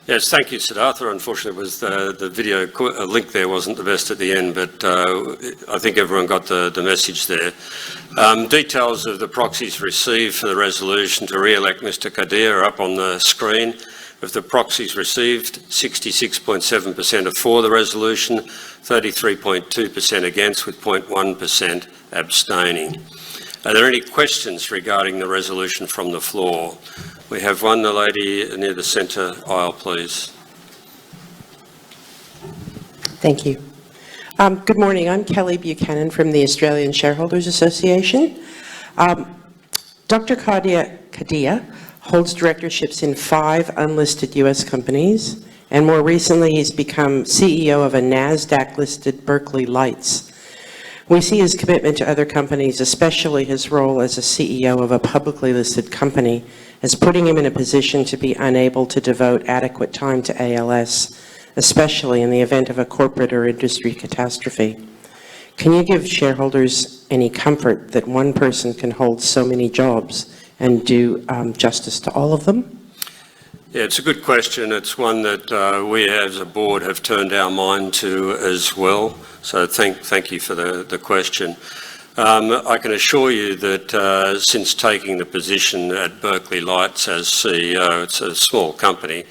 Yes, thank you, Siddhartha. Unfortunately, it was the video link there wasn't the best at the end, but I think everyone got the message there. Details of the proxies received for the resolution to re-elect Mr. Kadir are up on the screen. Of the proxies received, 66.7% are for the resolution, 33.2% against, with 0.1% abstaining. Are there any questions regarding the resolution from the floor? We have one, the lady near the centre aisle, please. Thank you. Good morning. I'm Kelly Buchanan from the Australian Shareholders Association. Dr. Kadia holds directorships in 5 unlisted US companies, and more recently he's become CEO of a NASDAQ-listed Berkeley Lights. We see his commitment to other companies, especially his role as a CEO of a publicly listed company, as putting him in a position to be unable to devote adequate time to ALS, especially in the event of a corporate or industry catastrophe. Can you give shareholders any comfort that one person can hold so many jobs and do justice to all of them? Yeah, it's a good question. It's one that we as a board have turned our mind to as well. So thank you for the question. I can assure you that since taking the position at Berkeley Lights as CEO, it's a small company,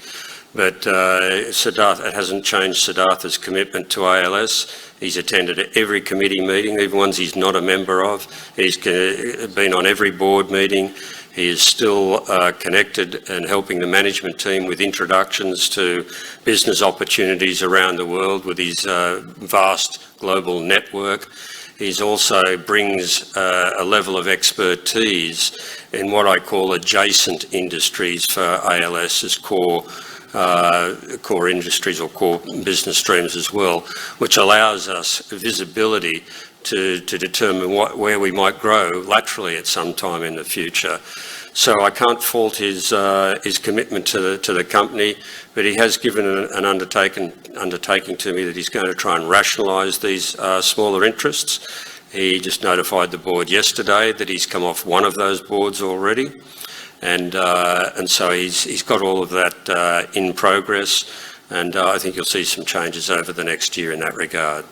but it hasn't changed Siddhartha's commitment to ALS. He's attended every committee meeting, even ones he's not a member of. He's been on every board meeting. He is still connected and helping the management team with introductions to business opportunities around the world with his vast global network. He also brings a level of expertise in what I call adjacent industries for ALS as core industries or core business streams as well, which allows us visibility to determine where we might grow laterally at some time in the future. So I can't fault his commitment to the company, but he has given an undertaking to me that he's going to try and rationalise these smaller interests. He just notified the board yesterday that he's come off one of those boards already, and so he's got all of that in progress, and I think you'll see some changes over the next year in that regard.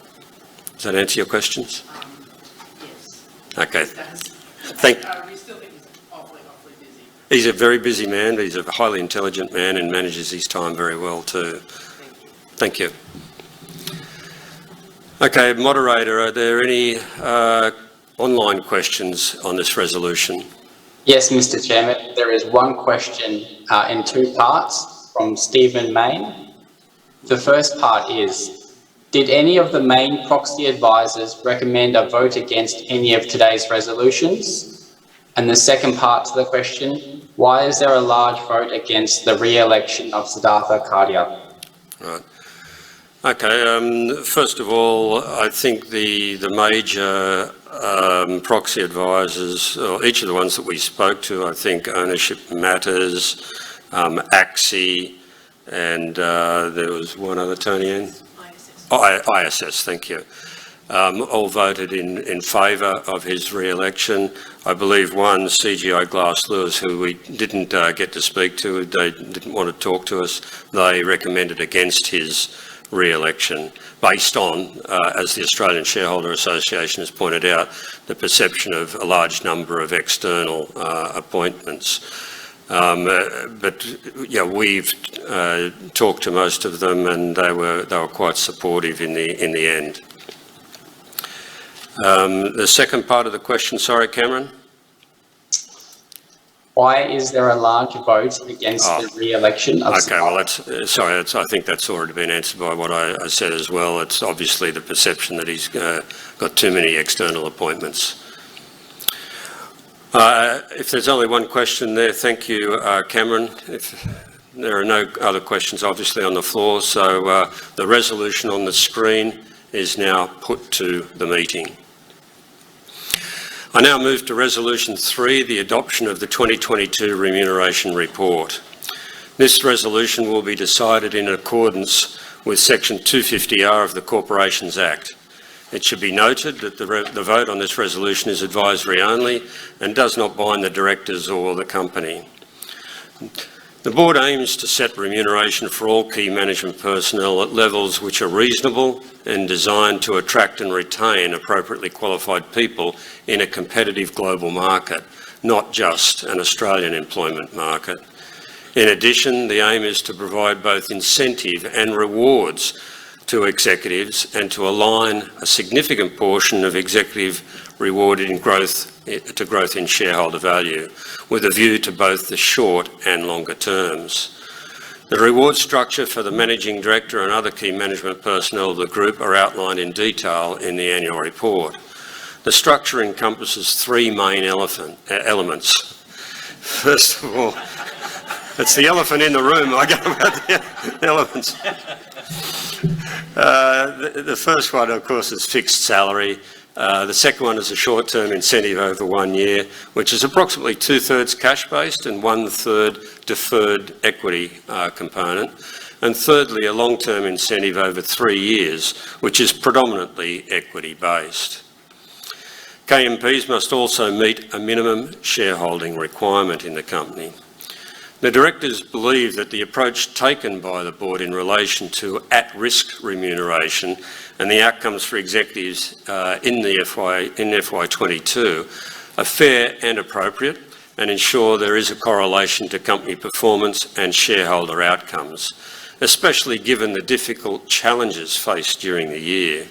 Does that answer your questions? Yes. Okay. We still think he's awfully busy. He's a very busy man. He's a highly intelligent man and manages his time very well too. Thank you. Okay, moderator, are there any online questions on this resolution? Yes, Mr. Chairman, there is one question in 2 parts from Stephen Main. The first part is, did any of the main proxy advisors recommend a vote against any of today's resolutions? And the second part to the question, why is there a large vote against the re-election of Siddhartha Kadia? Right. Okay, first of all, I think the major proxy advisors, or each of the ones that we spoke to, I think Ownership Matters, AXI, and there was one other, Tony Ann? ISS, thank you. All voted in favour of his re-election. I believe one, CGI Glass Lewis, who we didn't get to speak to, they didn't want to talk to us, they recommended against his re-election based on, as the Australian Shareholder Association has pointed out, the perception of a large number of external appointments. But yeah, we've talked to most of them, and they were quite supportive in the end. The second part of the question, sorry, Cameron. Why is there a large vote against the re-election of... Okay, well, I think that's already been answered by what I said as well. It's obviously the perception that he's got too many external appointments. If there's only one question there, thank you, Cameron. If there are no other questions, obviously, on the floor, so the resolution on the screen is now put to the meeting. I now move to Resolution 3, the adoption of the 2022 Remuneration Report. This resolution will be decided in accordance with Section 250R of the Corporations Act. It should be noted that the vote on this resolution is advisory only and does not bind the directors or the company. The board aims to set remuneration for all key management personnel at levels which are reasonable and designed to attract and retain appropriately qualified people in a competitive global market, not just an Australian employment market. In addition, the aim is to provide both incentive and rewards to executives and to align a significant portion of executive reward in growth in shareholder value, with a view to both the short and longer terms. The reward structure for the Managing Director and other key management personnel of the group are outlined in detail in the annual report. The structure encompasses three main elements. First of all, it's the elephant in the room. I go about the elements. The first one, of course, is fixed salary. The second one is a short-term incentive over 1 year, which is approximately 2/3 cash-based and 1/3 deferred equity component. And thirdly, a long-term incentive over 3 years, which is predominantly equity-based. KMPs must also meet a minimum shareholding requirement in the company. The directors believe that the approach taken by the board in relation to at-risk remuneration and the outcomes for executives in FY22 are fair and appropriate and ensure there is a correlation to company performance and shareholder outcomes, especially given the difficult challenges faced during the year.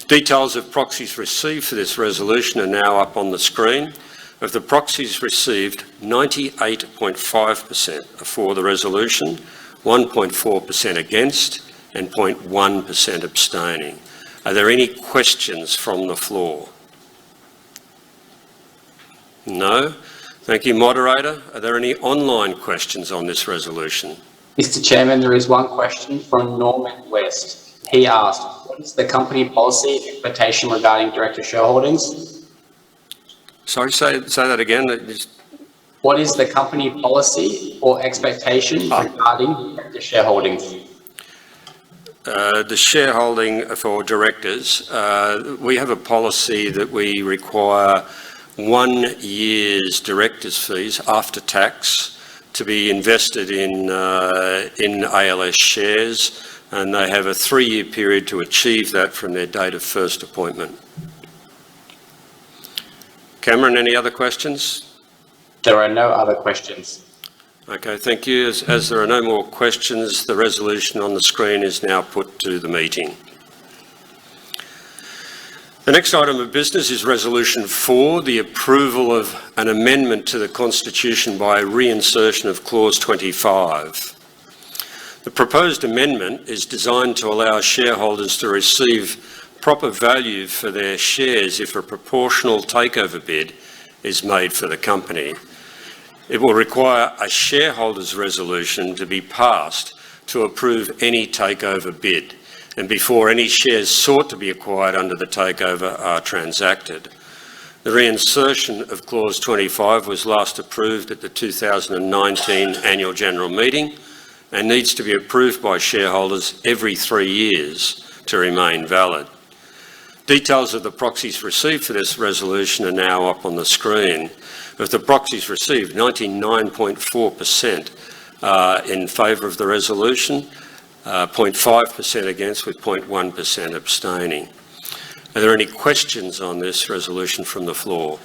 Details of proxies received for this resolution are now up on the screen. Of the proxies received, 98.5% are for the resolution, 1.4% against, and 0.1% abstaining. Are there any questions from the floor? No? Thank you, Moderator. Are there any online questions on this resolution? Mr. Chairman, there is one question from Norman West. He asked, what is the company policy and expectation regarding director shareholdings? Sorry, say that again. What is the company policy or expectation regarding director shareholdings? The shareholding for directors, we have a policy that we require 1 year's directors' fees after tax to be invested in ALS shares, and they have a 3-year period to achieve that from their date of first appointment. Cameron, any other questions? There are no other questions. Okay, thank you. As there are no more questions, the resolution on the screen is now put to the meeting. The next item of business is Resolution 4, the approval of an amendment to the Constitution by reinsertion of Clause 25. The proposed amendment is designed to allow shareholders to receive proper value for their shares if a proportional takeover bid is made for the company. It will require a shareholders' resolution to be passed to approve any takeover bid, and before any shares sought to be acquired under the takeover are transacted. The reinsertion of Clause 25 was last approved at the 2019 Annual General Meeting and needs to be approved by shareholders every 3 years to remain valid. Details of the proxies received for this resolution are now up on the screen. Of the proxies received, 99.4% are in favour of the resolution, 0.5% against with 0.1% abstaining. Are there any questions on this resolution from the floor?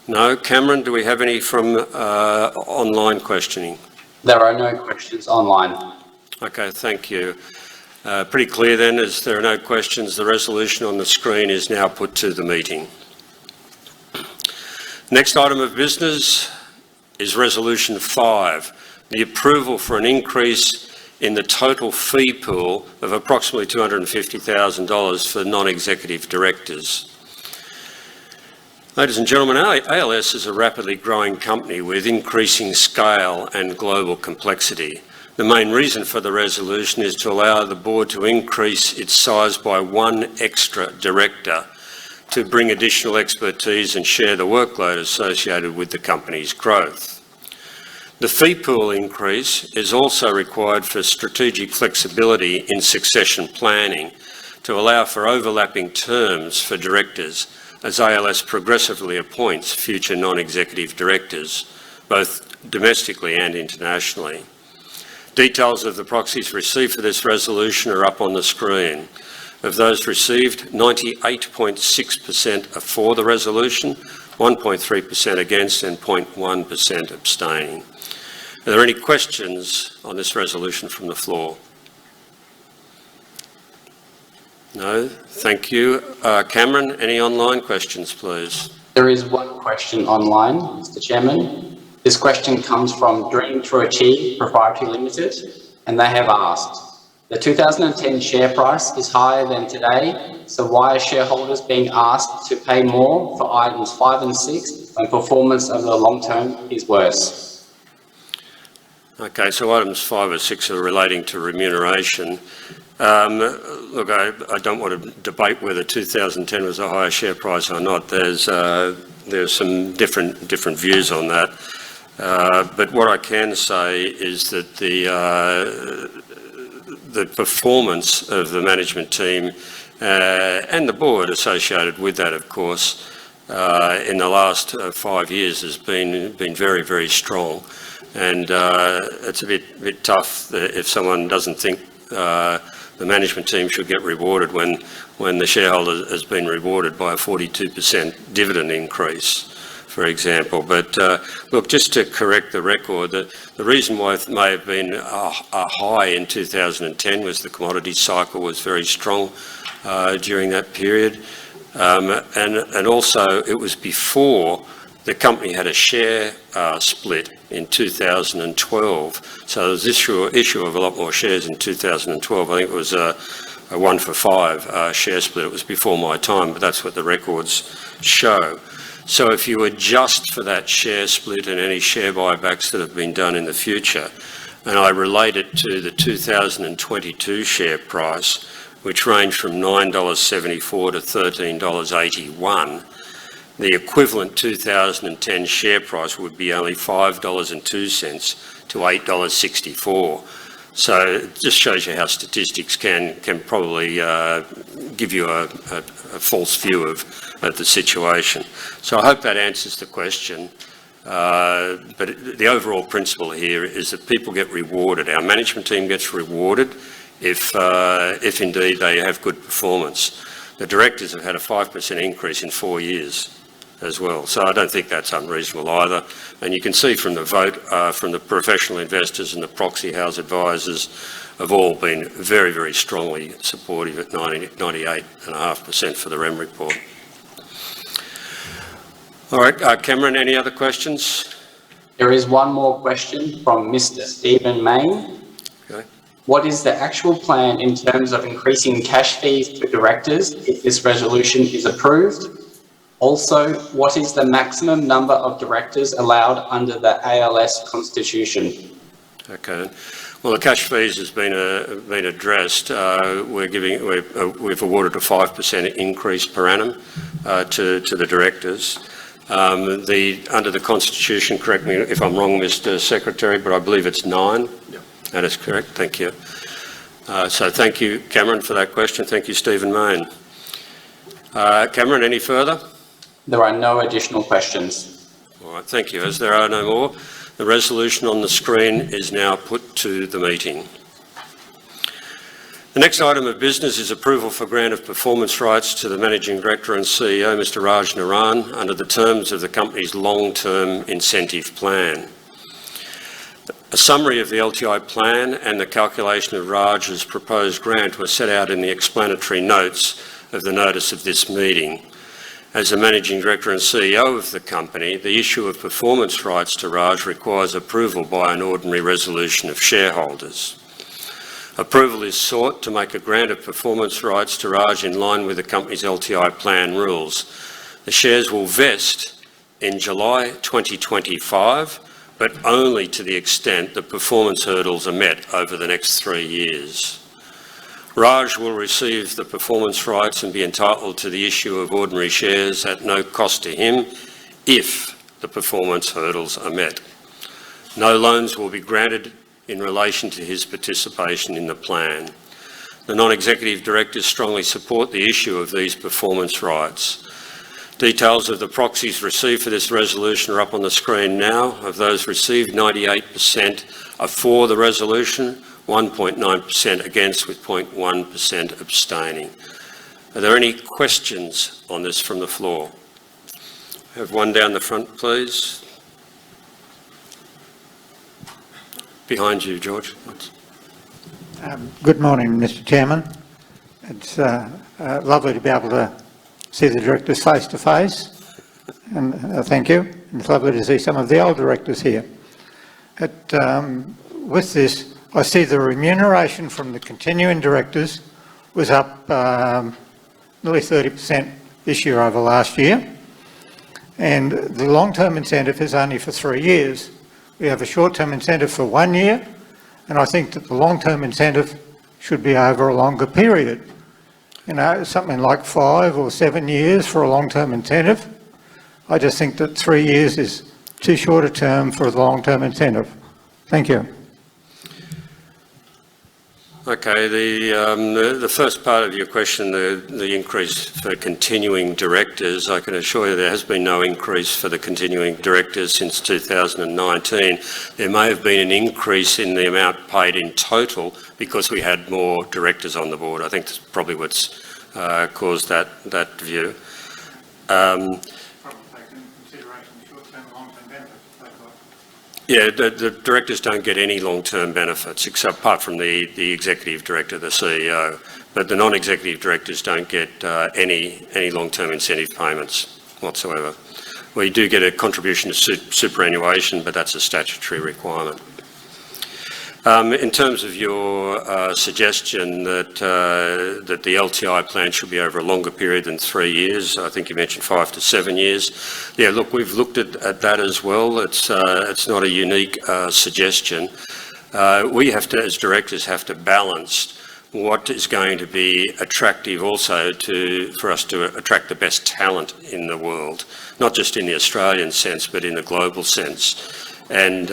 No. Cameron, do we have any from online questioning? There are no questions online. Okay, thank you. Pretty clear then, as there are no questions, the resolution on the screen is now put to the meeting. Next item of business is Resolution 5, the approval for an increase in the total fee pool of approximately $250,000 for non-executive directors. Ladies and gentlemen, ALS is a rapidly growing company with increasing scale and global complexity. The main reason for the resolution is to allow the board to increase its size by one extra director to bring additional expertise and share the workload associated with the company's growth. The fee pool increase is also required for strategic flexibility in succession planning to allow for overlapping terms for directors as ALS progressively appoints future non-executive directors, both domestically and internationally. Details of the proxies received for this resolution are up on the screen. Of those received, 98.6% are for the resolution, 1.3% against and 0.1% abstaining. Are there any questions on this resolution from the floor? No, thank you. Cameron, any online questions, please? There is one question online, Mr. Chairman. This question comes from Dream to Achieve Proprietary Limited, and they have asked, the 2010 share price is higher than today, so why are shareholders being asked to pay more for items 5 and 6 when performance over the long term is worse? Okay, so items 5 or 6 are relating to remuneration. Look, I don't want to debate whether 2010 was a higher share price or not. There's some different views on that. But what I can say is that the performance of the management team and the board associated with that, of course, in the last 5 years has been very, very strong. And it's a bit tough if someone doesn't think the management team should get rewarded when the shareholder has been rewarded by a 42% dividend increase, for example. But look, just to correct the record, the reason why it may have been a high in 2010 was the commodity cycle was very strong during that period. And also it was before the company had a share split in 2012. So there was issue of a lot more shares in 2012. I think it was a 1-for-5 share split. It was before my time, but that's what the records show. So if you adjust for that share split and any share buybacks that have been done in the future, and I relate it to the 2022 share price, which ranged from $9.74 to $13.81, the equivalent 2010 share price would be only $5.02 to $8.64. So it just shows you how statistics can probably give you a false view of the situation. So I hope that answers the question. But the overall principle here is that people get rewarded. Our management team gets rewarded if indeed they have good performance. The directors have had a 5% increase in 4 years as well. So I don't think that's unreasonable either. And you can see from the vote from the professional investors and the proxy house advisors have all been very, very strongly supportive at 98.5% for the REM report. All right, Cameron, any other questions? There is one more question from Mr. Stephen Main. Okay. What is the actual plan in terms of increasing cash fees to directors if this resolution is approved? Also, what is the maximum number of directors allowed under the ALS Constitution? Okay. Well, the cash fees has been addressed. We've awarded a 5% increase per annum to the directors. Under the Constitution, correct me if I'm wrong, Mr. Secretary, but I believe it's 9. Yep. That is correct. Thank you. So thank you, Cameron, for that question. Thank you, Stephen Main. Cameron, any further? There are no additional questions. All right, thank you. As there are no more, The resolution on the screen is now put to the meeting. The next item of business is approval for grant of performance rights to the Managing Director and CEO, Mr Raj Naran, under the terms of the company's long-term incentive plan. A summary of the LTI plan and the calculation of Raj's proposed grant were set out in the explanatory notes of the notice of this meeting. As the Managing Director and CEO of the company, the issue of performance rights to Raj requires approval by an ordinary resolution of shareholders. Approval is sought to make a grant of performance rights to Raj in line with the company's LTI plan rules. The shares will vest in July 2025, but only to the extent that performance hurdles are met over the next 3 years. Raj will receive the performance rights and be entitled to the issue of ordinary shares at no cost to him if the performance hurdles are met. No loans will be granted in relation to his participation in the plan. The non-executive directors strongly support the issue of these performance rights. Details of the proxies received for this resolution are up on the screen now. Of those received, 98% are for the resolution, 1.9% against, with 0.1% abstaining. Are there any questions on this from the floor? Have one down the front, please. Behind you, George. Good morning, Mr Chairman. It's lovely to be able to see the directors face to face, and thank you. It's lovely to see some of the old directors here. With this, I see the remuneration from the continuing directors was up nearly 30% this year over last year, and the long-term incentive is only for 3 years. We have a short-term incentive for 1 year, and I think that the long-term incentive should be over a longer period. You know, something like 5 or 7 years for a long-term incentive. I just think that 3 years is too short a term for the long-term incentive. Thank you. Okay, the first part of your question, the increase for continuing directors, I can assure you there has been no increase for the continuing directors since 2019. There may have been an increase in the amount paid in total because we had more directors on the board. I think that's probably what's caused that view. Yeah, the directors don't get any long-term benefits, except apart from the executive director, the CEO. But the non-executive directors don't get any long-term incentive payments whatsoever. We do get a contribution to superannuation, but that's a statutory requirement. In terms of your suggestion that the LTI plan should be over a longer period than 3 years, I think you mentioned 5 to 7 years. Yeah, look, we've looked at that as well. It's not a unique suggestion. We have to, as directors, have to balance what is going to be attractive also for us to attract the best talent in the world, not just in the Australian sense, but in the global sense. And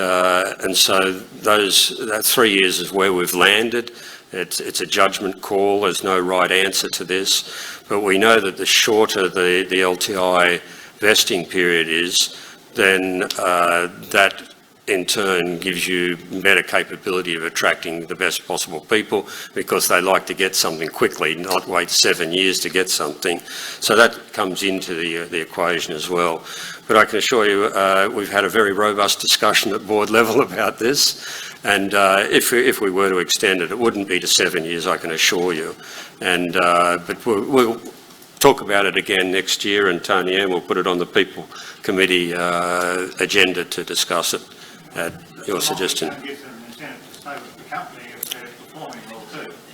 so that 3 years is where we've landed. It's a judgment call. There's no right answer to this. But we know that the shorter the LTI vesting period is, then that in turn gives you better capability of attracting the best possible people because they like to get something quickly, not wait 7 years to get something. So that comes into the equation as well. But I can assure you we've had a very robust discussion at board level about this, and if we were to extend it, it wouldn't be to 7 years, I can assure you. And but we'll talk about it again next year, and Tony Ann will put it on the People Committee agenda to discuss it at your suggestion.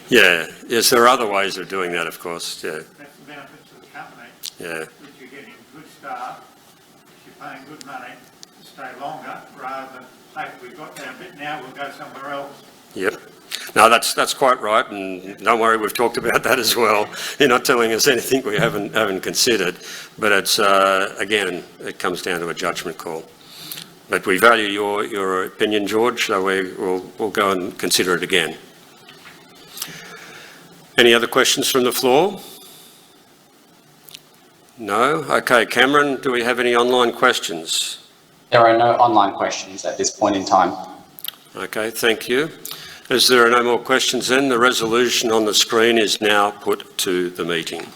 Yeah, yes, there are other ways of doing that, of course. Yeah. That's the benefit to the company. Yeah. That you're getting good staff, you're paying good money to stay longer, rather than, hey, we've got our bit now, we'll go somewhere else. Yep. No, that's quite right, and don't worry, we've talked about that as well. You're not telling us anything we haven't considered, but it's again, it comes down to a judgment call. But we value your opinion, George, so we'll go and consider it again. Any other questions from the floor? No? Okay, Cameron, do we have any online questions? There are no online questions at this point in time. Okay, thank you. As there are no more questions then, the resolution on the screen is now put to the meeting.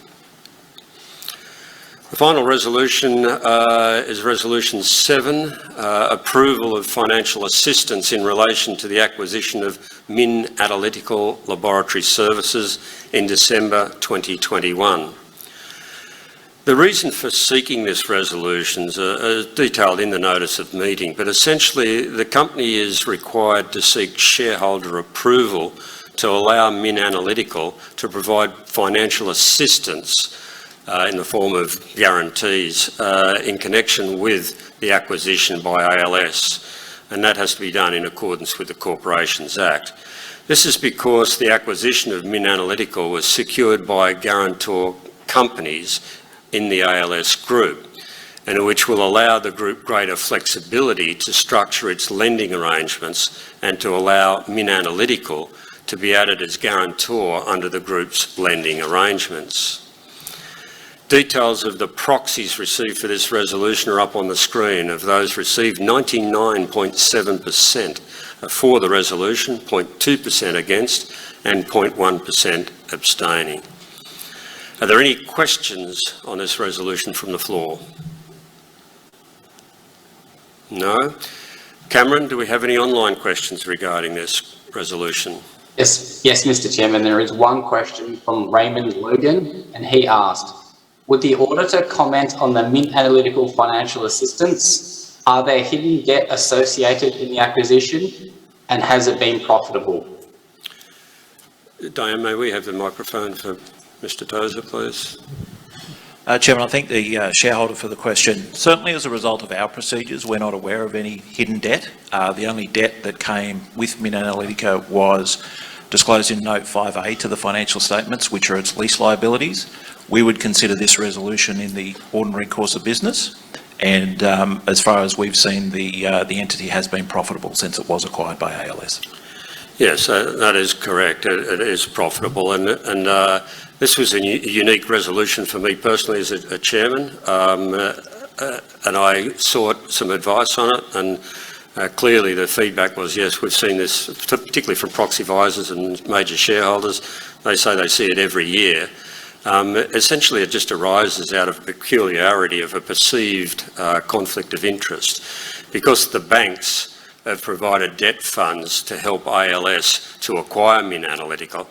The final resolution is Resolution 7, approval of financial assistance in relation to the acquisition of Analytical Laboratory Services in December 2021. The reason for seeking this resolution is detailed in the notice of meeting, but essentially the company is required to seek shareholder approval to allow Analytical to provide financial assistance in the form of guarantees in connection with the acquisition by ALS, and that has to be done in accordance with the Corporations Act. This is because the acquisition of Analytical was secured by guarantor companies in the ALS group, and which will allow the group greater flexibility to structure its lending arrangements and to allow Analytical to be added as guarantor under the group's lending arrangements. Details of the proxies received for this resolution are up on the screen. Of those received, 99.7% for the resolution, 0.2% against, and 0.1% abstaining. Are there any questions on this resolution from the floor? No? Cameron, do we have any online questions regarding this resolution? Yes, Mr. Chairman, there is one question from Raymond Logan, and he asked, would the auditor comment on the Analytical financial assistance? Are there hidden debt associated in the acquisition, and has it been profitable? Diane, may we have the microphone for Mr. Tozer, please? Chairman, I thank the shareholder for the question. Certainly as a result of our procedures, we're not aware of any hidden debt. The only debt that came with Analytical was disclosed in Note 5A to the financial statements, which are its lease liabilities. We would consider this resolution in the ordinary course of business, and as far as we've seen, the entity has been profitable since it was acquired by ALS. Yes, that is correct. It is profitable, and this was a unique resolution for me personally as a chairman, and I sought some advice on it, and clearly the feedback was, yes, we've seen this, particularly from proxy advisors and major shareholders. They say they see it every year. Essentially, it just arises out of peculiarity of a perceived conflict of interest, because the banks have provided debt funds to help ALS to acquire Analytical.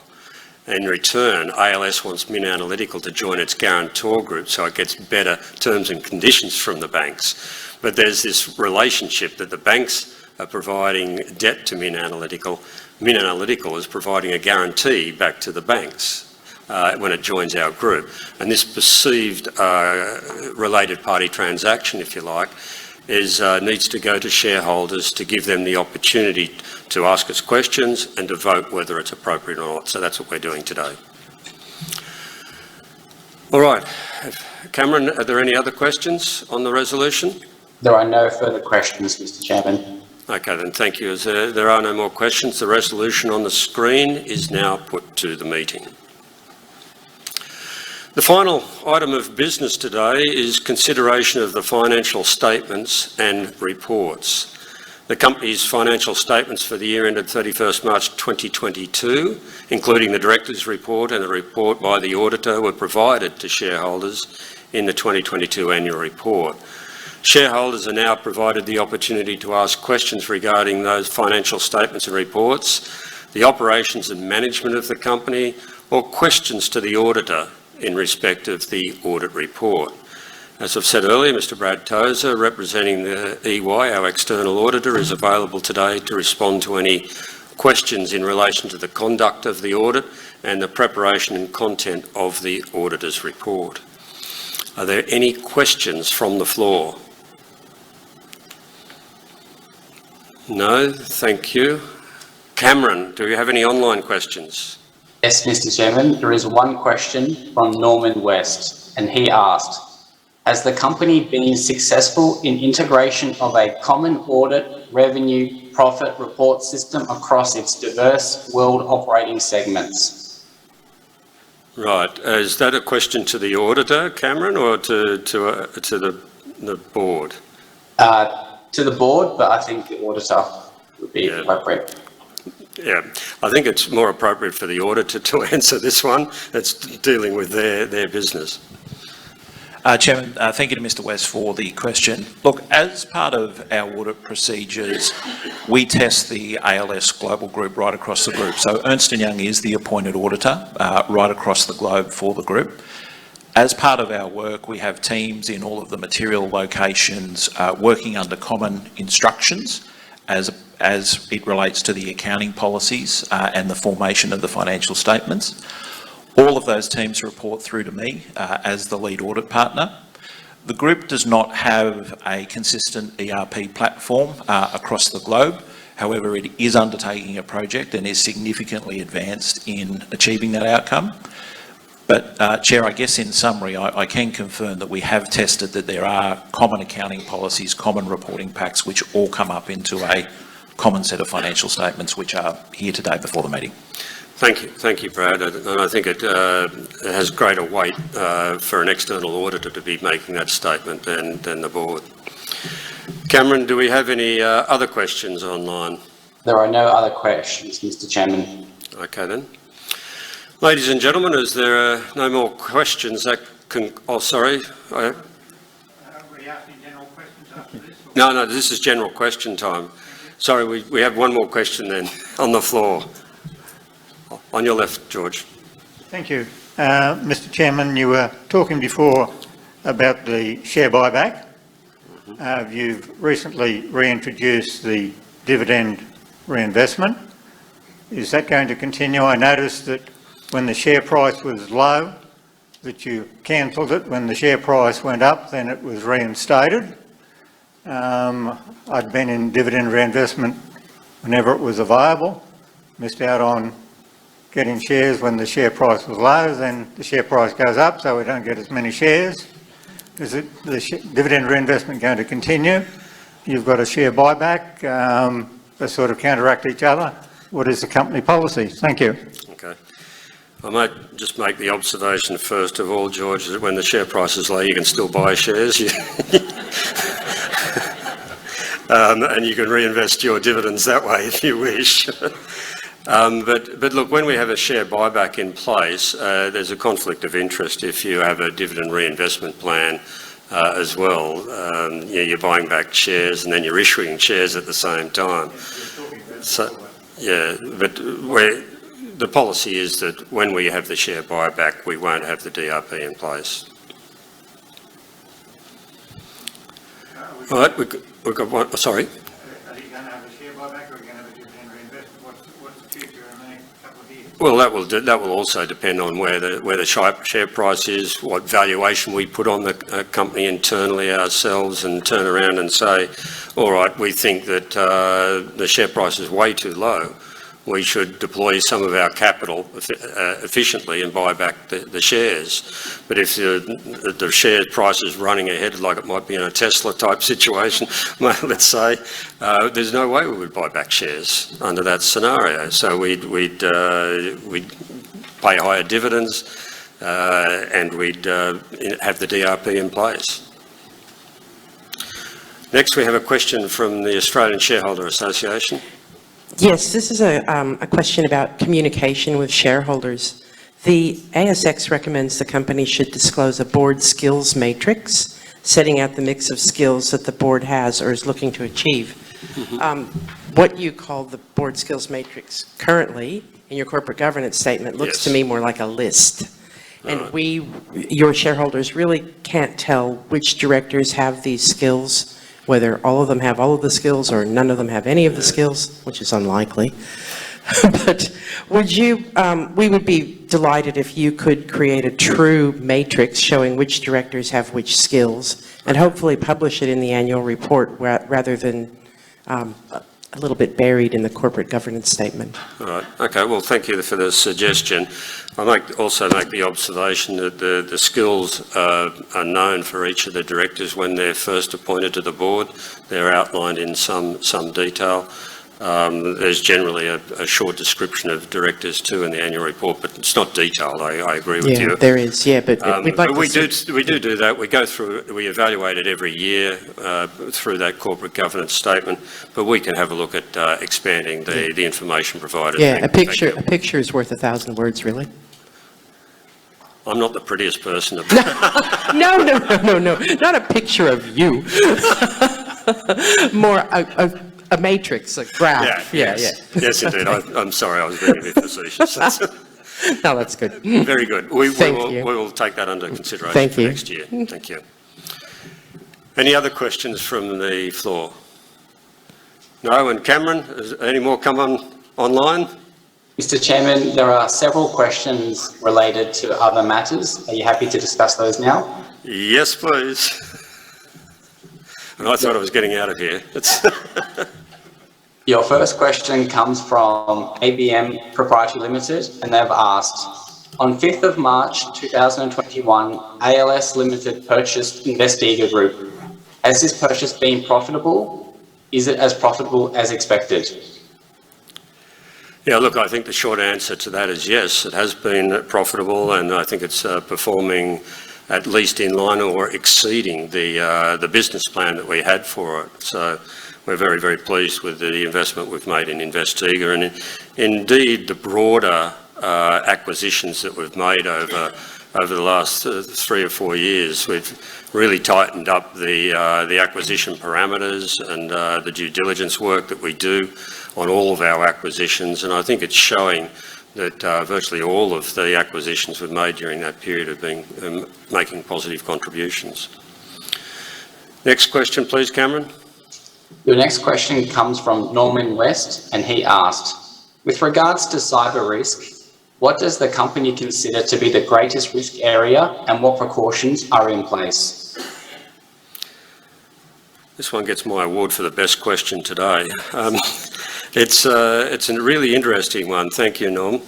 In return, ALS wants Analytical to join its guarantor group so it gets better terms and conditions from the banks. But there's this relationship that the banks are providing debt to Analytical. Analytical is providing a guarantee back to the banks when it joins our group. And this perceived related party transaction, if you like, needs to go to shareholders to give them the opportunity to ask us questions and to vote whether it's appropriate or not. So that's what we're doing today. All right. Cameron, are there any other questions on the resolution? There are no further questions, Mr. Chairman. Okay, then thank you. As there are no more questions, the resolution on the screen is now put to the meeting. The final item of business today is consideration of the financial statements and reports. The company's financial statements for the year ended 31st March 2022, including the director's report and the report by the auditor, were provided to shareholders in the 2022 annual report. Shareholders are now provided the opportunity to ask questions regarding those financial statements and reports, the operations and management of the company, or questions to the auditor in respect of the audit report. As I've said earlier, Mr. Brad Tozer, representing the EY, our external auditor, is available today to respond to any questions in relation to the conduct of the audit and the preparation and content of the auditor's report. Are there any questions from the floor? No, thank you. Cameron, do you have any online questions? Yes, Mr. Chairman, there is one question from Norman West, and he asked, has the company been successful in integration of a common audit, revenue, profit report system across its diverse world operating segments? Right. Is that a question to the auditor, Cameron, or to the board? to the board, but I think the auditor would be appropriate. Yeah, I think it's more appropriate for the auditor to answer this one. It's dealing with their business. Chairman, thank you to Mr West for the question. Look, as part of our audit procedures, we test the ALS Global Group right across the group. So Ernst & Young is the appointed auditor right across the globe for the group. As part of our work, we have teams in all of the material locations working under common instructions as it relates to the accounting policies and the formation of the financial statements. All of those teams report through to me as the lead audit partner. The group does not have a consistent ERP platform across the globe. However, it is undertaking a project and is significantly advanced in achieving that outcome. But, Chair, I guess in summary, I can confirm that we have tested that there are common accounting policies, common reporting packs, which all come up into a common set of financial statements, which are here today before the meeting. Thank you, Brad. And I think it has greater weight for an external auditor to be making that statement than the board. Cameron, do we have any other questions online? There are no other questions, Mr. Chairman. Okay then. Ladies and gentlemen, as there are no more questions, that can... Oh, sorry. Are we asking general questions after this? No, this is general question time. Sorry, we have one more question then on the floor. On your left, George. Thank you. Mr Chairman, you were talking before about the share buyback. You've recently reintroduced the dividend reinvestment. Is that going to continue? I noticed that when the share price was low, that you cancelled it. When the share price went up, then it was reinstated. I'd been in dividend reinvestment whenever it was available, missed out on getting shares when the share price was low, then the share price goes up, so we don't get as many shares. Is it the dividend reinvestment going to continue? You've got a share buyback, they sort of counteract each other. What is the company policy? Thank you. Okay. I might just make the observation first of all, George, that when the share price is low, you can still buy shares. And you can reinvest your dividends that way if you wish. But look, when we have a share buyback in place, there's a conflict of interest if you have a dividend reinvestment plan as well. You're buying back shares and then you're issuing shares at the same time. So, yeah, but the policy is that when we have the share buyback, we won't have the DRP in place. All right, we've got one. Sorry. Are you going to have a share buyback or are you going to have a dividend reinvestment? What's the future in the next couple of years? Well, that will also depend on where the share price is, what valuation we put on the company internally ourselves, and turn around and say, all right, we think that the share price is way too low. We should deploy some of our capital efficiently and buy back the shares. But if the share price is running ahead, like it might be in a Tesla type situation, let's say, there's no way we would buy back shares under that scenario. So we'd pay higher dividends and we'd have the DRP in place. Next, we have a question from the Australian Shareholder Association. Yes, this is a question about communication with shareholders. The ASX recommends the company should disclose a board skills matrix, setting out the mix of skills that the board has or is looking to achieve. What you call the board skills matrix currently in your corporate governance statement looks to me more like a list. And your shareholders really can't tell which directors have these skills, whether all of them have all of the skills or none of them have any of the skills, which is unlikely. But we would be delighted if you could create a true matrix showing which directors have which skills and hopefully publish it in the annual report rather than a little bit buried in the corporate governance statement. All right. Okay. Well, thank you for the suggestion. I might also make the observation that the skills are known for each of the directors when they're first appointed to the board. They're outlined in some detail. There's generally a short description of directors too in the annual report, but it's not detailed. I agree with you. Yeah, there is, yeah, but we'd like But we to do that. We go through, we evaluate it every year through that corporate governance statement, but we can have a look at expanding the information provided. Yeah, a picture is worth 1,000 words, really. I'm not the prettiest person. No, not a picture of you. More a matrix, a graph. Yes, indeed. I'm sorry, I was being a bit facetious. No, that's good. Very good. We will take that under consideration Thank for you. next year. Thank you. Any other questions from the floor? No, and Cameron, has any more come online? Mr. Chairman, there are several questions related to other matters. Are you happy to discuss those now? Yes, please. And I thought I was getting out of here. Your first question comes from ABM Proprietary Limited, and they've asked, on 5th of March 2021, ALS Limited purchased Investiga Group. Has this purchase been profitable? Is it as profitable as expected? Yeah, look, I think the short answer to that is yes, it has been profitable, and I think it's performing at least in line or exceeding the business plan that we had for it. So we're very, very pleased with the investment we've made in Investiga, and indeed the broader acquisitions that we've made over the last 3 or 4 years. We've really tightened up the acquisition parameters and the due diligence work that we do on all of our acquisitions, and I think it's showing that virtually all of the acquisitions we've made during that period have been making positive contributions. Next question, please, Cameron. Your next question comes from Norman West, and he asked, with regards to cyber risk, what does the company consider to be the greatest risk area and what precautions are in place? This one gets my award for the best question today. It's a really interesting one. Thank you, Norm.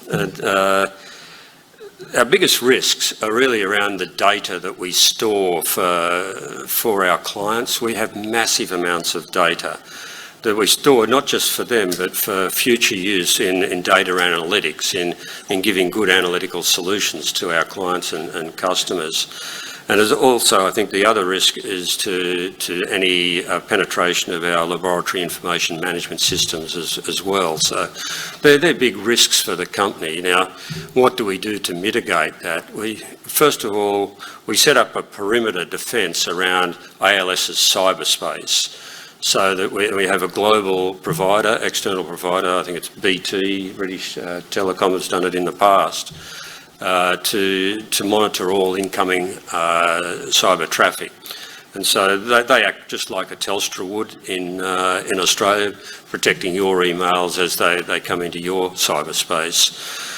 Our biggest risks are really around the data that we store for our clients. We have massive amounts of data that we store, not just for them, but for future use in data analytics, in giving good analytical solutions to our clients and customers. And there's also, I think the other risk is to any penetration of our laboratory information management systems as well. So they're big risks for the company. Now, what do we do to mitigate that? First of all, we set up a perimeter defence around ALS's cyberspace, so that we have a global provider, external provider, I think it's BT, British Telecom has done it in the past, to monitor all incoming cyber traffic. And so they act just like a Telstra would in Australia, protecting your emails as they come into your cyberspace.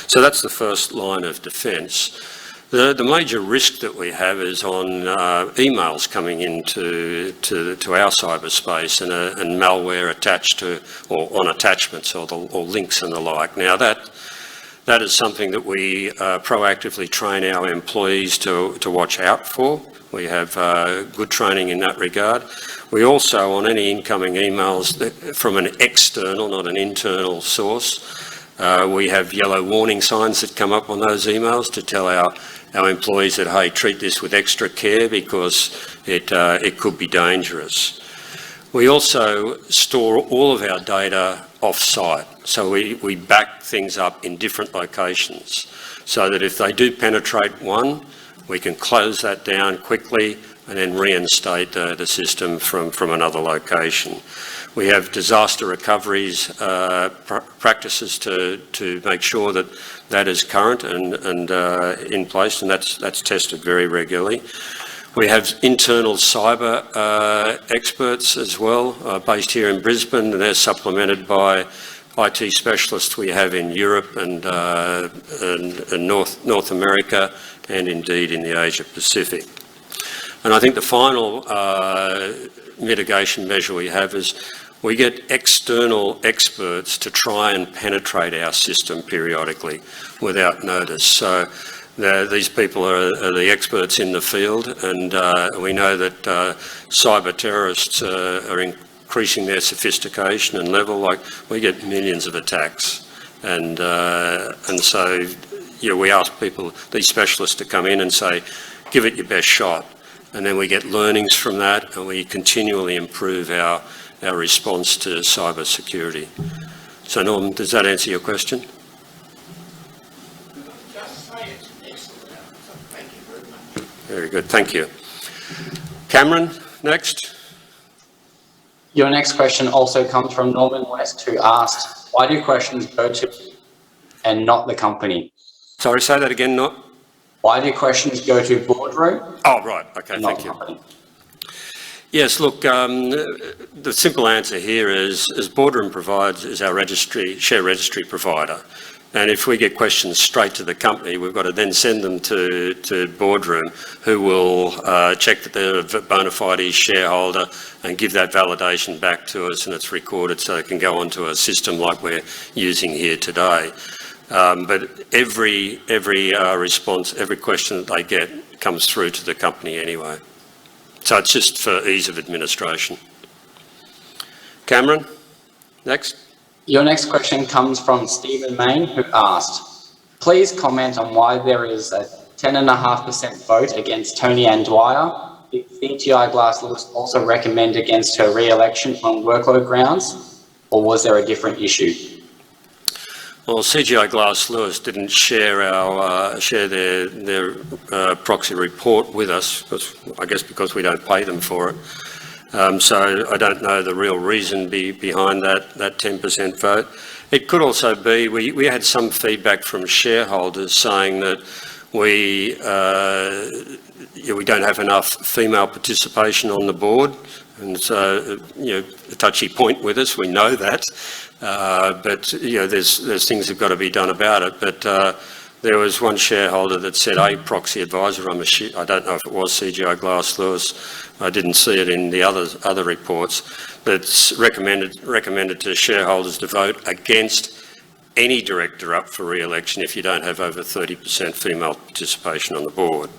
So that's the first line of defence. The major risk that we have is on emails coming into our cyberspace and malware attached to or on attachments or links and the like. Now that is something that we proactively train our employees to watch out for. We have good training in that regard. We also, on any incoming emails from an external, not an internal source, we have yellow warning signs that come up on those emails to tell our employees that, hey, treat this with extra care because it could be dangerous. We also store all of our data off-site, so we back things up in different locations so that if they do penetrate one, we can close that down quickly and then reinstate the system from another location. We have disaster recoveries practices to make sure that is current and in place, and that's tested very regularly. We have internal cyber experts as well, based here in Brisbane, and they're supplemented by IT specialists we have in Europe and North America, and indeed in the Asia Pacific. And I think the final mitigation measure we have is we get external experts to try and penetrate our system periodically without notice. So these people are the experts in the field, and we know that cyber terrorists are increasing their sophistication and level. Like, we get millions of attacks, and so we ask people, these specialists, to come in and say, give it your best shot, and then we get learnings from that, and we continually improve our response to cyber security. So, Norm, does that answer your question? Very good, thank you. Cameron, next. Your next question also comes from Norman West, who asked, why do questions go to and not the company? Sorry, say that again, not? Why do questions go to boardroom? Oh, right, okay, and thank not you. company? Yes, look, the simple answer here is Boardroom is our share registry provider. And if we get questions straight to the company, we've got to then send them to Boardroom, who will check that they're a bona fide shareholder and give that validation back to us, and it's recorded so it can go onto a system like we're using here today. But every response, every question that they get comes through to the company anyway. So it's just for ease of administration. Cameron, next. Your next question comes from Stephen Main, who asked, please comment on why there is a 10.5% vote against Tony Ann Dwyer. Did CGI Glass Lewis also recommend against her re-election on workload grounds, or was there a different issue? Well, CGI Glass Lewis didn't share their proxy report with us, I guess because we don't pay them for it. So I don't know the real reason behind that 10% vote. It could also be we had some feedback from shareholders saying that we don't have enough female participation on the board, and so a touchy point with us. We know that, but there's things that have got to be done about it. But there was one shareholder that said a proxy advisor. I don't know if it was CGI Glass Lewis. I didn't see it in the other reports. That's recommended to shareholders to vote against any director up for re-election if you don't have over 30% female participation on the board.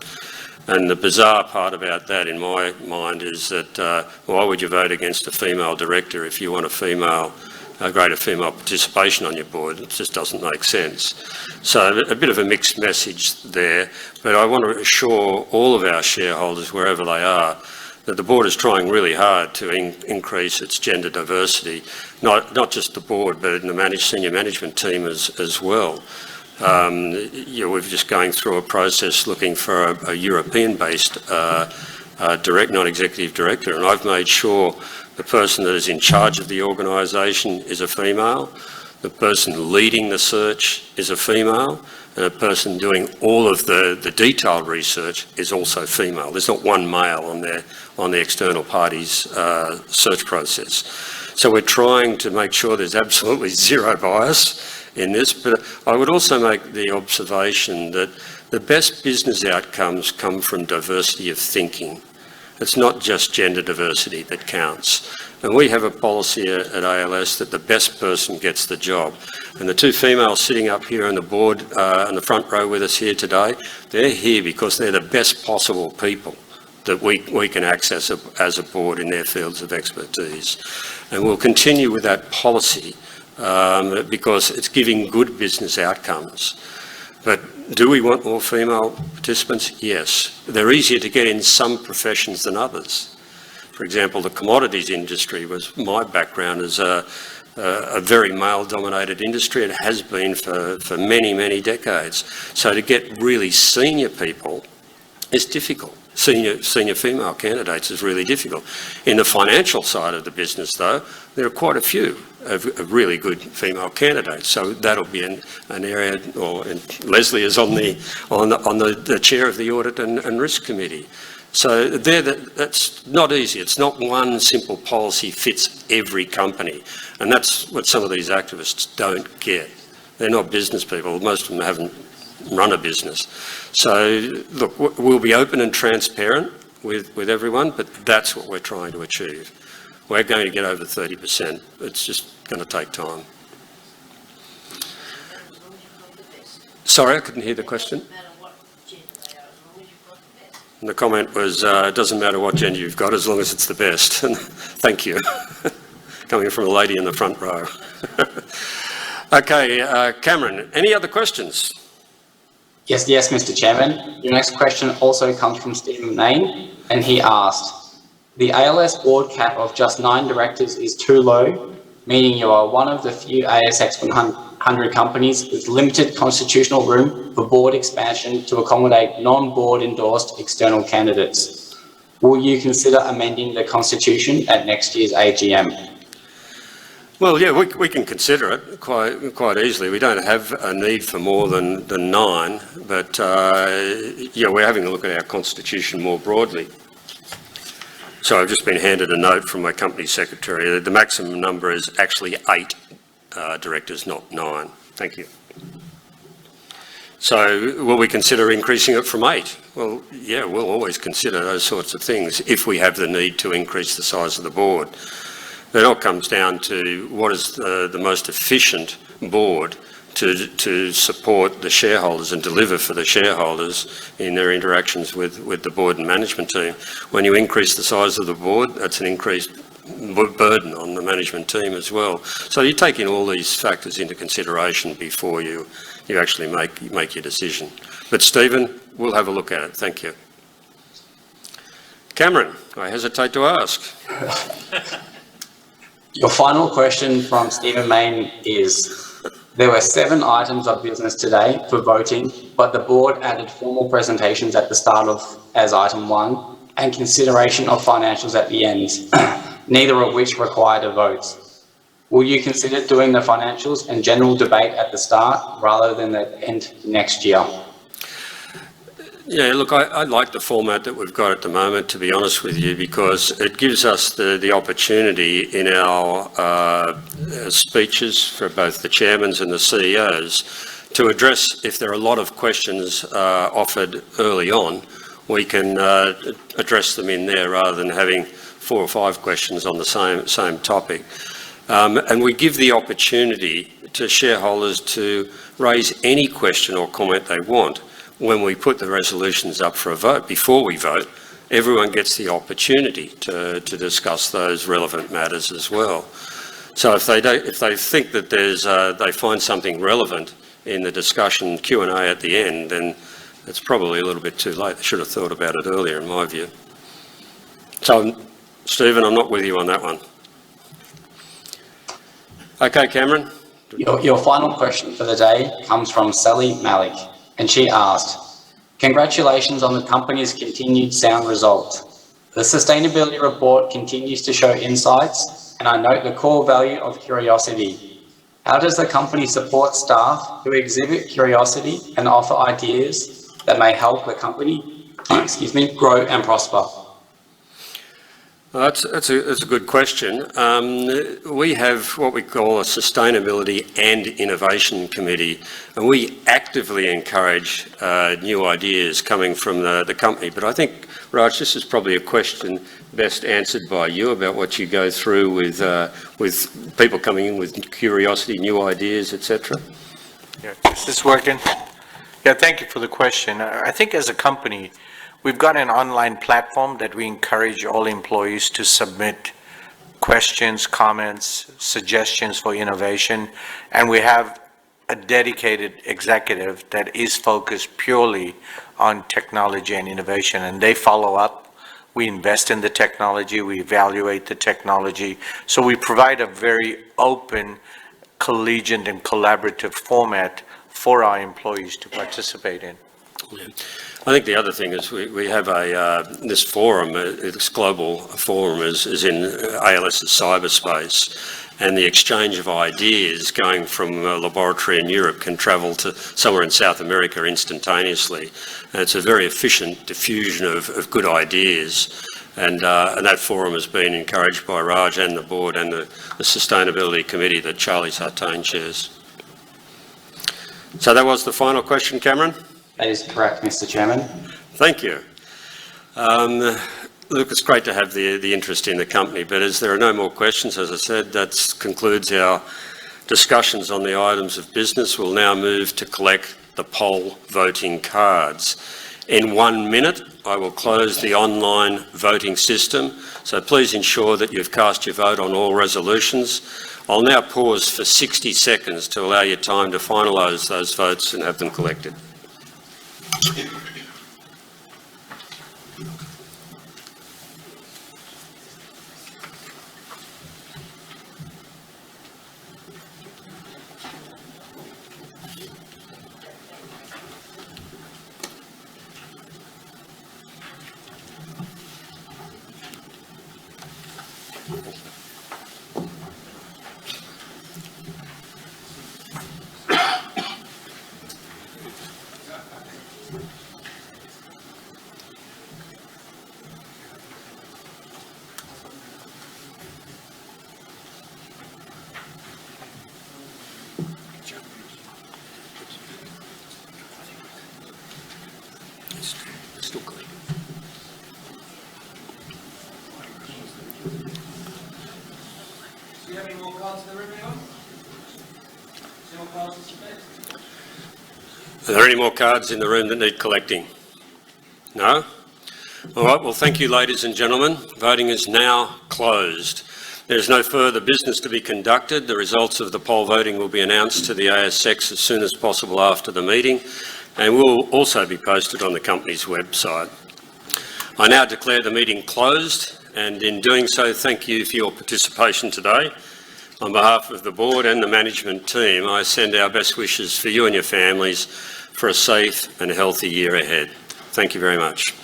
And the bizarre part about that, in my mind, is that why would you vote against a female director if you want a greater female participation on your board? It just doesn't make sense. So a bit of a mixed message there, but I want to assure all of our shareholders, wherever they are, that the board is trying really hard to increase its gender diversity, not just the board, but in the senior management team as well. We're just going through a process looking for a European-based non-executive director, and I've made sure the person that is in charge of the organisation is a female, the person leading the search is a female, and the person doing all of the detailed research is also female. There's not one male on the external party's search process. So we're trying to make sure there's absolutely zero bias in this, but I would also make the observation that the best business outcomes come from diversity of thinking. It's not just gender diversity that counts. And we have a policy at ALS that the best person gets the job. And the two females sitting up here on the board, in the front row with us here today, they're here because they're the best possible people that we can access as a board in their fields of expertise. And we'll continue with that policy because it's giving good business outcomes. But do we want more female participants? Yes. They're easier to get in some professions than others. For example, the commodities industry was my background as a very male-dominated industry. It has been for many, many decades. So to get really senior people is difficult. Senior female candidates is really difficult. In the financial side of the business, though, there are quite a few of really good female candidates. So that'll be an area, and Leslie is on the chair of the Audit and Risk Committee. So that's not easy. It's not one simple policy fits every company. And that's what some of these activists don't get. They're not business people. Most of them haven't run a business. So look, we'll be open and transparent with everyone, but that's what we're trying to achieve. We're going to get over 30%. It's just going to take time. Sorry, I couldn't hear the question. And the comment was, it doesn't matter what gender you've got as long as it's the best. Thank you. coming from a lady in the front row. Okay, Cameron, any other questions? Yes, Mr. Chairman. Your next question also comes from Stephen Main, and he asked, the ALS board cap of just 9 directors is too low, meaning you are one of the few ASX 100 companies with limited constitutional room for board expansion to accommodate non-board endorsed external candidates. Will you consider amending the constitution at next year's AGM? Well, yeah, we can consider it quite easily. We don't have a need for more than 9, but yeah, we're having a look at our constitution more broadly. So I've just been handed a note from my company secretary. The maximum number is actually 8 directors, not 9. Thank you. So will we consider increasing it from 8? Well, yeah, we'll always consider those sorts of things if we have the need to increase the size of the board. It all comes down to what is the most efficient board to support the shareholders and deliver for the shareholders in their interactions with the board and management team. When you increase the size of the board, that's an increased burden on the management team as well. So you're taking all these factors into consideration before you actually make your decision. But Stephen, we'll have a look at it. Thank you. Cameron, I hesitate to ask. Your final question from Stephen Main is, there were 7 items of business today for voting, but the board added formal presentations at the start as item 1 and consideration of financials at the end, neither of which required a vote. Will you consider doing the financials and general debate at the start rather than the end next year? Yeah, look, I like the format that we've got at the moment, to be honest with you, because it gives us the opportunity in our speeches for both the chairmans and the CEOs to address, if there are a lot of questions offered early on, we can address them in there rather than having 4 or 5 questions on the same topic. And we give the opportunity to shareholders to raise any question or comment they want. When we put the resolutions up for a vote, before we vote, everyone gets the opportunity to discuss those relevant matters as well. So if they think that they find something relevant in the discussion Q&A at the end, then it's probably a little bit too late. They should have thought about it earlier, in my view. So, Stephen, I'm not with you on that one. Okay, Cameron. Your final question for the day comes from Sally Malik, and she asked, congratulations on the company's continued sound result. The sustainability report continues to show insights, and I note the core value of curiosity. How does the company support staff who exhibit curiosity and offer ideas that may help the company, grow and prosper? Well, that's a good question. We have what we call a Sustainability and Innovation Committee, and we actively encourage new ideas coming from the company. But I think, Raj, this is probably a question best answered by you about what you go through with people coming in with curiosity, new ideas, etc. Yeah, is this working? Yeah, thank you for the question. I think as a company, we've got an online platform that we encourage all employees to submit questions, comments, suggestions for innovation, and we have a dedicated executive that is focused purely on technology and innovation, and they follow up. We invest in the technology, we evaluate the technology, so we provide a very open, collegiate and collaborative format for our employees to participate in. Yeah. I think the other thing is we have this forum, this global forum is in ALS's cyberspace, and the exchange of ideas going from a laboratory in Europe can travel to somewhere in South America instantaneously. And it's a very efficient diffusion of good ideas, and that forum has been encouraged by Raj and the board and the Sustainability Committee that Charlie Sartain chairs. So that was the final question, Cameron? That is correct, Mr. Chairman. Thank you. Look, it's great to have the interest in the company, but as there are no more questions, as I said, that concludes our discussions on the items of business. We'll now move to collect the poll voting cards. In 1 minute, I will close the online voting system, so please ensure that you've cast your vote on all resolutions. I'll now pause for 60 seconds to allow you time to finalise those votes and have them collected. Still clear. Do you have any more cards in the room, anyone? Any more cards to submit? Are there any more cards in the room that need collecting? No? All right, well, thank you, ladies and gentlemen. Voting is now closed. There's no further business to be conducted. The results of the poll voting will be announced to the ASX as soon as possible after the meeting and will also be posted on the company's website. I now declare the meeting closed, and in doing so, thank you for your participation today. On behalf of the board and the management team, I send our best wishes for you and your families for a safe and healthy year ahead. Thank you very much.